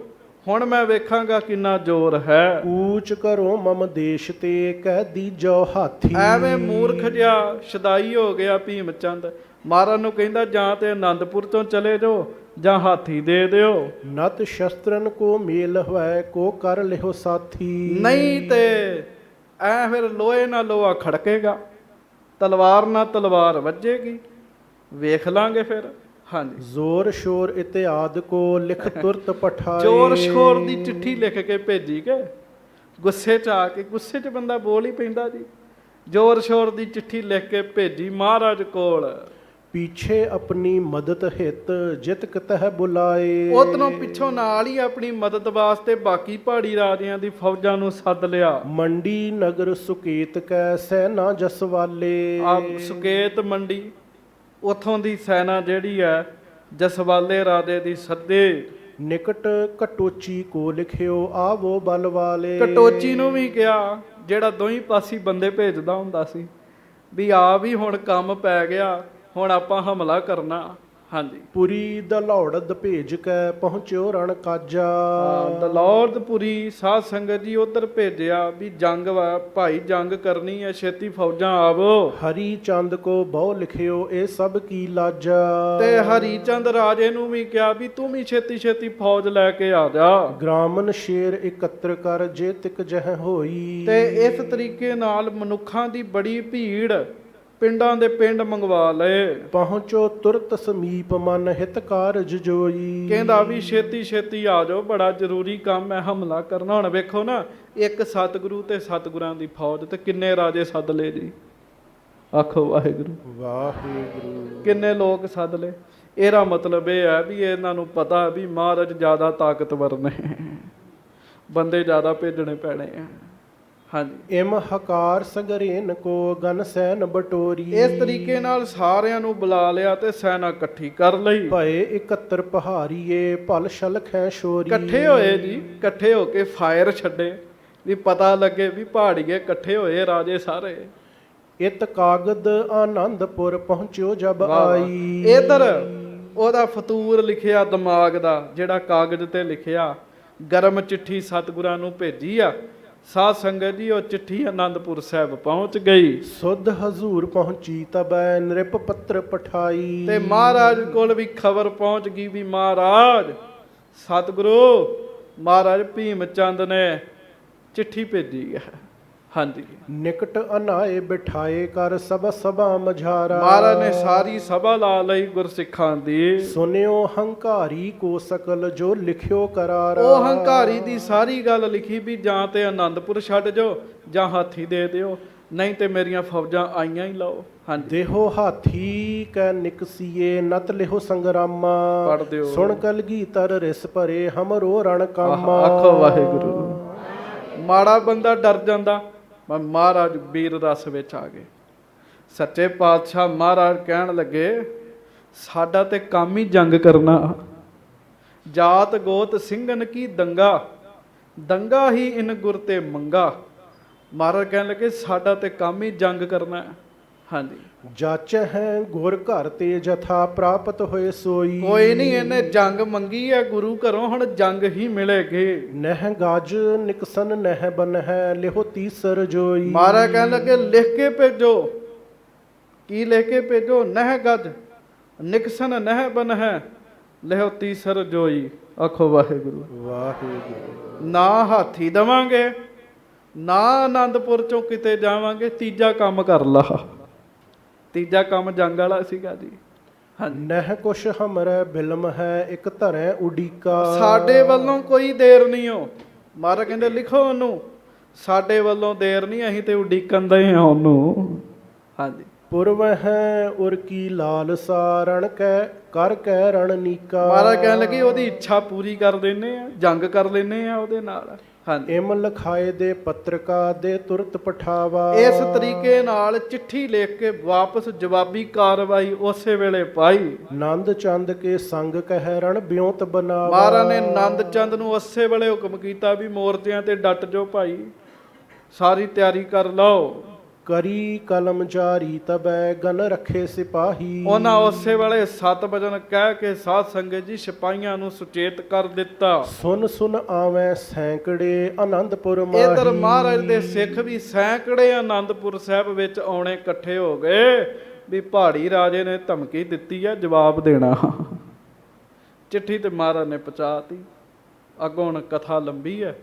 ਹੁਣ ਮੈਂ ਵੇਖਾਂਗਾ ਕਿੰਨਾ ਜ਼ੋਰ ਹੈ। ਕੂਚ ਕਰੋ ਮਮ ਦੇਸ਼ ਤੇ ਕਹਿ ਦੀਜੋ ਹਾਥੀ, ਐਵੇਂ ਮੂਰਖ ਜਿਹਾ ਸ਼ਦਾਈ ਹੋ ਗਿਆ ਭੀਮ ਚੰਦ। ਮਹਾਰਾਜ ਨੂੰ ਕਹਿੰਦਾ ਜਾਂ ਤੇ ਆਨੰਦਪੁਰ ਤੋਂ ਚਲੇ ਜਾਓ ਜਾਂ ਹਾਥੀ ਦੇ ਦਿਓ, ਨਤ ਸ਼ਸਤਰਨ ਕੋ ਮੇਲ ਹੋਇ ਕੋ ਕਰ ਲਿਓ ਸਾਥੀ, ਨਹੀਂ ਤੇ ਐ ਫਿਰ ਲੋਹੇ ਨਾਲ ਲੋਹਾ ਖੜਕੇਗਾ, ਤਲਵਾਰ ਨਾਲ ਤਲਵਾਰ ਵੱਜੇਗੀ, ਵੇਖ ਲਾਂਗੇ ਫਿਰ। ਹਾਂਜੀ, ਜ਼ੋਰ ਸ਼ੋਰ ਇਤਿਆਦ ਕੋ ਲਿਖ ਤੁਰਤ ਪਠਾਏ, ਜ਼ੋਰ ਸ਼ੋਰ ਦੀ ਚਿੱਠੀ ਲਿਖ ਕੇ ਭੇਜੀ ਕੇ ਗੁੱਸੇ 'ਚ ਆ ਕੇ, ਗੁੱਸੇ 'ਚ ਬੰਦਾ ਬੋਲ ਹੀ ਪੈਂਦਾ ਜੀ। ਜ਼ੋਰ ਸ਼ੋਰ ਦੀ ਚਿੱਠੀ ਲਿਖ ਕੇ ਭੇਜੀ ਮਹਾਰਾਜ ਕੋਲ। ਪੀਛੇ ਆਪਣੀ ਮਦਦ ਹਿਤ ਜਿਤ ਕਤਹਿ ਬੁਲਾਏ, ਉਧਰੋਂ ਪਿੱਛੋਂ ਨਾਲ ਹੀ ਆਪਣੀ ਮਦਦ ਵਾਸਤੇ ਬਾਕੀ ਪਹਾੜੀ ਰਾਜਿਆਂ ਦੀ ਫੌਜਾਂ ਨੂੰ ਸੱਦ ਲਿਆ। ਮੰਡੀ ਨਗਰ ਸੁਕੇਤ ਕੈ ਸੈਨਾ ਜਸਵਾਲੇ, ਆ ਸੁਕੇਤ ਮੰਡੀ, ਉਥੋਂ ਦੀ ਸੈਨਾ ਜਿਹੜੀ ਹੈ ਜਸਵਾਲੇ ਰਾਜੇ ਦੀ ਸੱਦੇ। ਨਿਕਟ ਕਟੋਚੀ ਕੋ ਲਿਖਿਓ ਆਵੋ ਬਲ ਵਾਲੇ, ਕਟੋਚੀ ਨੂੰ ਵੀ ਕਿਹਾ, ਜਿਹੜਾ ਦੋਹੀਂ ਪਾਸੀ ਬੰਦੇ ਭੇਜਦਾ ਹੁੰਦਾ ਸੀ, ਵੀ ਆ ਵੀ ਹੁਣ ਕੰਮ ਪੈ ਗਿਆ, ਹੁਣ ਆਪਾਂ ਹਮਲਾ ਕਰਨਾ। ਹਾਂਜੀ, ਪੁਰੀ ਦਲੌੜਦ ਭੇਜ ਕੈ ਪਹੁੰਚਿਓ ਰਣ ਕਾਜਾ, ਦਲੌੜਦਪੁਰੀ ਸਾਧ ਸੰਗਤ ਜੀ ਉਧਰ ਭੇਜਿਆ ਵੀ ਜੰਗ ਵਾ ਭਾਈ, ਜੰਗ ਕਰਨੀ ਹੈ, ਛੇਤੀ ਫੌਜਾਂ ਆਵੋ। ਹਰੀ ਚੰਦ ਕੋ ਬਹੁ ਲਿਖਿਓ ਇਹ ਸਭ ਕੀ ਲਾਜਾ, ਤੇ ਹਰੀ ਚੰਦ ਰਾਜੇ ਨੂੰ ਵੀ ਕਿਹਾ ਵੀ ਤੂੰ ਵੀ ਛੇਤੀ ਛੇਤੀ ਫੌਜ ਲੈ ਕੇ ਆ ਜਾ। ਗ੍ਰਾਮਨ ਸ਼ੇਰ ਇਕੱਤਰ ਕਰ ਜੇ ਤਿਕ ਜਹ ਹੋਈ, ਤੇ ਇਸ ਤਰੀਕੇ ਨਾਲ ਮਨੁੱਖਾਂ ਦੀ ਬੜੀ ਭੀੜ, ਪਿੰਡਾਂ ਦੇ ਪਿੰਡ ਮੰਗਵਾ ਲਏ। ਪਹੁੰਚੋ ਤੁਰਤ ਸਮੀਪ ਮਨ ਹਿਤ ਕਾਰਜ ਜੋਈ, ਕਹਿੰਦਾ ਵੀ ਛੇਤੀ ਛੇਤੀ ਆ ਜਾਓ, ਬੜਾ ਜ਼ਰੂਰੀ ਕੰਮ ਹੈ, ਹਮਲਾ ਕਰਨਾ। ਹੁਣ ਵੇਖੋ ਨਾ, ਇੱਕ ਸਤਿਗੁਰੂ ਤੇ ਸਤਿਗੁਰਾਂ ਦੀ ਫੌਜ ਤੇ ਕਿੰਨੇ ਰਾਜੇ ਸੱਦ ਲਏ ਜੀ, ਆਖੋ ਵਾਹਿਗੁਰੂ ਵਾਹਿਗੁਰੂ। ਕਿੰਨੇ ਲੋਕ ਸੱਦ ਲਏ। ਇਹਦਾ ਮਤਲਬ ਇਹ ਹੈ ਵੀ ਇਹਨਾਂ ਨੂੰ ਪਤਾ ਵੀ ਮਹਾਰਾਜ ਜ਼ਿਆਦਾ ਤਾਕਤਵਰ ਨੇ, ਬੰਦੇ ਜ਼ਿਆਦਾ ਭੇਜਣੇ ਪੈਣੇ ਆ। ਹਾਂਜੀ, ਇਮ ਹਕਾਰ ਸਗਰੇਨ ਕੋ ਗਨ ਸੈਨ ਬਟੋਰੀ, ਇਸ ਤਰੀਕੇ ਨਾਲ ਸਾਰਿਆਂ ਨੂੰ ਬੁਲਾ ਲਿਆ ਤੇ ਸੈਨਾ ਇਕੱਠੀ ਕਰ ਲਈ। ਭਏ 71 ਪਹਾੜੀਏ ਭਲ ਸ਼ਲਖੈ ਸ਼ੋਰੀ, ਇਕੱਠੇ ਹੋਏ ਜੀ, ਇਕੱਠੇ ਹੋ ਕੇ ਫਾਇਰ ਛੱਡੇ ਵੀ ਪਤਾ ਲੱਗੇ ਵੀ ਪਹਾੜੀਏ ਇਕੱਠੇ ਹੋਏ ਰਾਜੇ ਸਾਰੇ। ਇਤ ਕਾਗਦ ਆਨੰਦਪੁਰ ਪਹੁੰਚਿਓ ਜਬ ਆਈ, ਇਧਰ ਉਹਦਾ ਫਤੂਰ ਲਿਖਿਆ ਦਿਮਾਗ ਦਾ, ਜਿਹੜਾ ਕਾਗਜ਼ ਤੇ ਲਿਖਿਆ ਗਰਮ ਚਿੱਠੀ ਸਤਿਗੁਰਾਂ ਨੂੰ ਭੇਜੀ ਆ। ਸਾਧ ਸੰਗਤ ਜੀ, ਉਹ ਚਿੱਠੀ ਆਨੰਦਪੁਰ ਸਾਹਿਬ ਪਹੁੰਚ ਗਈ। ਸੁਧ ਹਜ਼ੂਰ ਪਹੁੰਚੀ ਤਬੈ ਨ੍ਰਿਪ ਪੱਤਰ ਪਠਾਈ, ਤੇ ਮਹਾਰਾਜ ਕੋਲ ਵੀ ਖਬਰ ਪਹੁੰਚ ਗਈ ਵੀ ਮਹਾਰਾਜ ਸਤਿਗੁਰੂ ਮਹਾਰਾਜ ਭੀਮ ਚੰਦ ਨੇ ਚਿੱਠੀ ਭੇਜੀ ਹੈ। ਹਾਂਜੀ, ਨਿਕਟ ਅਨਾਏ ਬਿਠਾਏ ਕਰ ਸਭ ਸਭਾ ਮਝਾਰਾ, ਮਹਾਰਾਜ ਨੇ ਸਾਰੀ ਸਭਾ ਲਾ ਲਈ ਗੁਰਸਿੱਖਾਂ ਦੀ। ਸੁਨਿਓ ਹੰਕਾਰੀ ਕੋ ਸਕਲ ਜੋ ਲਿਖਿਓ ਕਰਾਰਾ, ਉਹ ਹੰਕਾਰੀ ਦੀ ਸਾਰੀ ਗੱਲ ਲਿਖੀ ਵੀ ਜਾਂ ਤੇ ਆਨੰਦਪੁਰ ਛੱਡ ਜਾਓ ਜਾਂ ਹਾਥੀ ਦੇ ਦਿਓ, ਨਹੀਂ ਤੇ ਮੇਰੀਆਂ ਫੌਜਾਂ ਆਈਆਂ ਹੀ ਲਾਓ। ਹਾਂਜੀ, ਦੇਹੋ ਹਾਥੀ ਕੈ ਨਿਕਸੀਏ ਨਤ ਲਿਹੋ ਸੰਗਰਾਮਾ, ਪੜ੍ਹ ਦਿਓ। ਸੁਣ ਕਲਗੀ ਤਰ ਰਿਸ ਭਰੇ ਹਮਰੋ ਰਣ ਕਾਮਾ, ਆਖੋ ਵਾਹਿਗੁਰੂ। ਮਾੜਾ ਬੰਦਾ ਡਰ ਜਾਂਦਾ, ਮਹਾਰਾਜ ਵੀਰ ਰਸ ਵਿੱਚ ਆ ਗਏ। ਸੱਚੇ ਪਾਤਸ਼ਾਹ ਮਹਾਰਾਜ ਕਹਿਣ ਲੱਗੇ ਸਾਡਾ ਤੇ ਕੰਮ ਹੀ ਜੰਗ ਕਰਨਾ, ਜਾਤ ਗੋਤ ਸਿੰਘਨ ਕੀ ਦੰਗਾ, ਦੰਗਾ ਹੀ ਇਨ ਗੁਰ ਤੇ ਮੰਗਾ। ਮਹਾਰਾਜ ਕਹਿਣ ਲੱਗੇ ਸਾਡਾ ਤੇ ਕੰਮ ਹੀ ਜੰਗ ਕਰਨਾ। ਹਾਂਜੀ, ਜਾਚ ਹੈ ਗੁਰ ਘਰ ਤੇ ਜਥਾ ਪ੍ਰਾਪਤ ਹੋਏ ਸੋਈ, ਕੋਈ ਨਹੀਂ, ਇਹਨੇ ਜੰਗ ਮੰਗੀ ਹੈ ਗੁਰੂ ਘਰੋਂ, ਹੁਣ ਜੰਗ ਹੀ ਮਿਲੇਗੀ। ਨਹਿ ਗਾਜ ਨਿਕਸਨ ਨਹਿ ਬਨ ਹੈ ਲਿਹੋ ਤੀਸਰ ਜੋਈ, ਮਹਾਰਾਜ ਕਹਿਣ ਲੱਗੇ ਲਿਖ ਕੇ ਭੇਜੋ। ਕੀ ਲਿਖ ਕੇ ਭੇਜੋ? ਨਹਿ ਗਜ ਨਿਕਸਨ ਨਹਿ ਬਨ ਹੈ ਲਿਹੋ ਤੀਸਰ ਜੋਈ। ਆਖੋ ਵਾਹਿਗੁਰੂ ਵਾਹਿਗੁਰੂ। ਨਾ ਹਾਥੀ ਦੇਵਾਂਗੇ ਨਾ ਆਨੰਦਪੁਰ ਚੋਂ ਕਿਤੇ ਜਾਵਾਂਗੇ, ਤੀਜਾ ਕੰਮ ਕਰ ਲਾ। ਤੀਜਾ ਕੰਮ ਜੰਗ ਵਾਲਾ ਸੀਗਾ ਜੀ। ਹਾਂਜੀ, ਨਹਿ ਕੁਛ ਹਮਰੈ ਬਿਲਮ ਹੈ, ਇੱਕ ਧਰੈ ਉਡੀਕਾ। ਸਾਡੇ ਵੱਲੋਂ ਕੋਈ ਦੇਰ ਨਹੀਂ ਹੋ। ਮਹਾਰਾਜ ਕਹਿੰਦੇ ਲਿਖੋ ਉਹਨੂੰ, ਸਾਡੇ ਵੱਲੋਂ ਦੇਰ ਨਹੀਂ, ਅਸੀਂ ਤੇ ਉਡੀਕਣ ਦੇ ਹਾਂ ਉਹਨੂੰ। ਹਾਂਜੀ, ਪੁਰਵਹਿ ਉਰ ਕੀ ਲਾਲਸਾ, ਰਣ ਕੈ ਕਰ ਕੈ ਰਣਨੀਕਾ। ਮਹਾਰਾਜ ਕਹਿਣ ਲੱਗੇ ਉਹਦੀ ਇੱਛਾ ਪੂਰੀ ਕਰ ਦਿੰਨੇ ਆ, ਜੰਗ ਕਰ ਲੈਨੇ ਆ ਉਹਦੇ ਨਾਲ। ਹਾਂਜੀ, ਇਮ ਲਖਾਏ ਦੇ ਪੱਤਰਕਾ ਦੇ ਤੁਰਤ ਪਠਾਵਾ। ਇਸ ਤਰੀਕੇ ਨਾਲ ਚਿੱਠੀ ਲਿਖ ਕੇ ਵਾਪਸ ਜਵਾਬੀ ਕਾਰਵਾਈ ਉਸੇ ਵੇਲੇ ਪਾਈ। ਨੰਦ ਚੰਦ ਕੇ ਸੰਗ ਕਹਿ ਰਣ ਬਿਉਂਤ ਬਣਾਵਾ। ਮਹਾਰਾਜ ਨੇ ਨੰਦ ਚੰਦ ਨੂੰ ਉਸੇ ਵੇਲੇ ਹੁਕਮ ਕੀਤਾ ਵੀ ਮੋਰਚਿਆਂ ਤੇ ਡਟ ਜਾਓ ਭਾਈ, ਸਾਰੀ ਤਿਆਰੀ ਕਰ ਲਓ। ਕਰੀ ਕਲਮ ਜਾਰੀ ਤਬੈ ਗਨ ਰੱਖੇ ਸਿਪਾਹੀ। ਉਹਨਾਂ ਉਸੇ ਵੇਲੇ 7 ਵਜਨ ਕਹਿ ਕੇ ਸਾਧ ਸੰਗਤ ਜੀ ਸਿਪਾਹੀਆਂ ਨੂੰ ਸੁਚੇਤ ਕਰ ਦਿੱਤਾ। ਸੁਨ ਸੁਨ ਆਵੈ ਸੈਂਕੜੇ ਆਨੰਦਪੁਰ ਮਾਹੀ। ਇਧਰ ਮਹਾਰਾਜ ਦੇ ਸਿੱਖ ਵੀ ਸੈਂਕੜੇ ਆਨੰਦਪੁਰ ਸਾਹਿਬ ਵਿੱਚ ਆਉਣੇ ਇਕੱਠੇ ਹੋ ਗਏ ਵੀ ਪਹਾੜੀ ਰਾਜੇ ਨੇ ਧਮਕੀ ਦਿੱਤੀ ਹੈ, ਜਵਾਬ ਦੇਣਾ। ਚਿੱਠੀ ਤੇ ਮਹਾਰਾਜ ਨੇ ਪਹੁੰਚਾਤੀ। ਅੱਗੋਂ ਹੁਣ ਕਥਾ ਲੰਬੀ ਹੈ,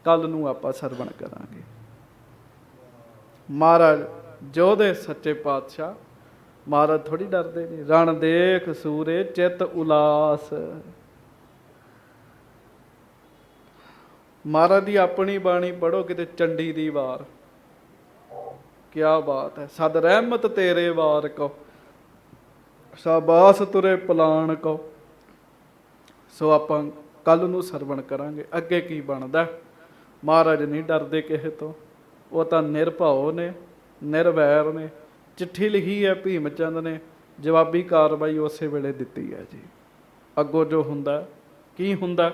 ਕੱਲ ਨੂੰ ਆਪਾਂ ਸਰਵਣ ਕਰਾਂਗੇ। ਮਹਾਰਾਜ ਜੋਧੇ ਸੱਚੇ ਪਾਤਸ਼ਾਹ, ਮਹਾਰਾਜ ਥੋੜੀ ਡਰਦੇ ਨੇ। ਰਣ ਦੇਖ ਸੂਰੇ ਚਿੱਤ ਉਲਾਸ। ਮਹਾਰਾਜ ਦੀ ਆਪਣੀ ਬਾਣੀ ਪੜੋ ਕਿਤੇ ਚੰਡੀ ਦੀ ਵਾਰ, ਕਿਆ ਬਾਤ ਹੈ। ਸਦ ਰਹਿਮਤ ਤੇਰੇ ਵਾਰ ਕੋ, ਸ਼ਾਬਾਸ ਤੁਰੇ ਪਲਾਨ ਕੋ। ਸੋ ਆਪਾਂ ਕੱਲ ਨੂੰ ਸਰਵਣ ਕਰਾਂਗੇ ਅੱਗੇ ਕੀ ਬਣਦਾ। ਮਹਾਰਾਜ ਨਹੀਂ ਡਰਦੇ ਕਿਸੇ ਤੋਂ, ਉਹ ਤਾਂ ਨਿਰਭਉ ਨੇ, ਨਿਰਵੈਰ ਨੇ। ਚਿੱਠੀ ਲਿਖੀ ਹੈ ਭੀਮ ਚੰਦ ਨੇ, ਜਵਾਬੀ ਕਾਰਵਾਈ ਉਸੇ ਵੇਲੇ ਦਿੱਤੀ ਹੈ ਜੀ। ਅੱਗੋਂ ਜੋ ਹੁੰਦਾ ਕੀ ਹੁੰਦਾ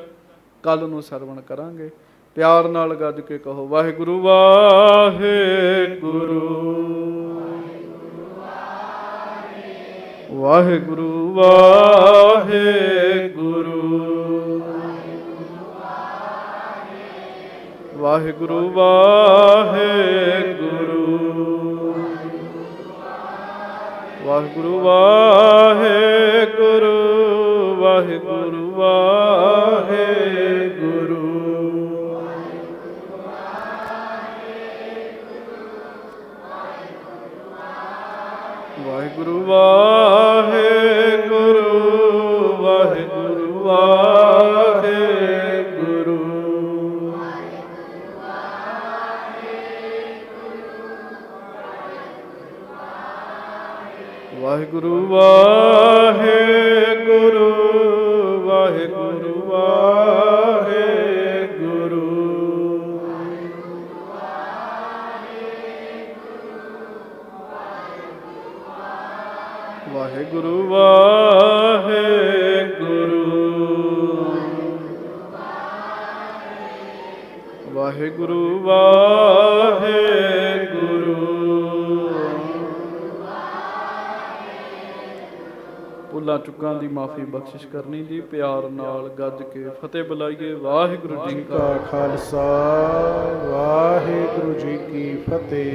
ਕੱਲ ਨੂੰ ਸਰਵਣ ਕਰਾਂਗੇ। ਪਿਆਰ ਨਾਲ ਗੱਜ ਕੇ ਕਹੋ ਵਾਹਿਗੁਰੂ ਵਾਹਿਗੁਰੂ, ਵਾਹਿਗੁਰੂ ਵਾਹਿਗੁਰੂ, ਵਾਹਿਗੁਰੂ ਵਾਹਿਗੁਰੂ, ਵਾਹਿਗੁਰੂ ਵਾਹਿਗੁਰੂ, ਵਾਹਿਗੁਰੂ ਵਾਹਿਗੁਰੂ। ਵਾਹਿਗੁਰੂ ਵਾਹਿਗੁਰੂ, ਵਾਹਿਗੁਰੂ ਵਾਹਿਗੁਰੂ। ਵਾਹਿਗੁਰੂ ਵਾਹਿਗੁਰੂ, ਵਾਹਿਗੁਰੂ ਵਾਹਿਗੁਰੂ। ਵਾਹਿਗੁਰੂ ਵਾਹਿਗੁਰੂ, ਵਾਹਿਗੁਰੂ ਵਾਹਿਗੁਰੂ। ਭੁੱਲਾਂ ਚੁੱਕਾਂ ਦੀ ਮਾਫੀ ਬਖਸ਼ਿਸ਼ ਕਰਨੀ ਜੀ। ਪਿਆਰ ਨਾਲ ਗੱਜ ਕੇ ਫਤਿਹ ਬੁਲਾਈਏ। ਵਾਹਿਗੁਰੂ ਜੀ ਕਾ ਖਾਲਸਾ, ਵਾਹਿਗੁਰੂ ਜੀ ਕੀ ਫਤਿਹ।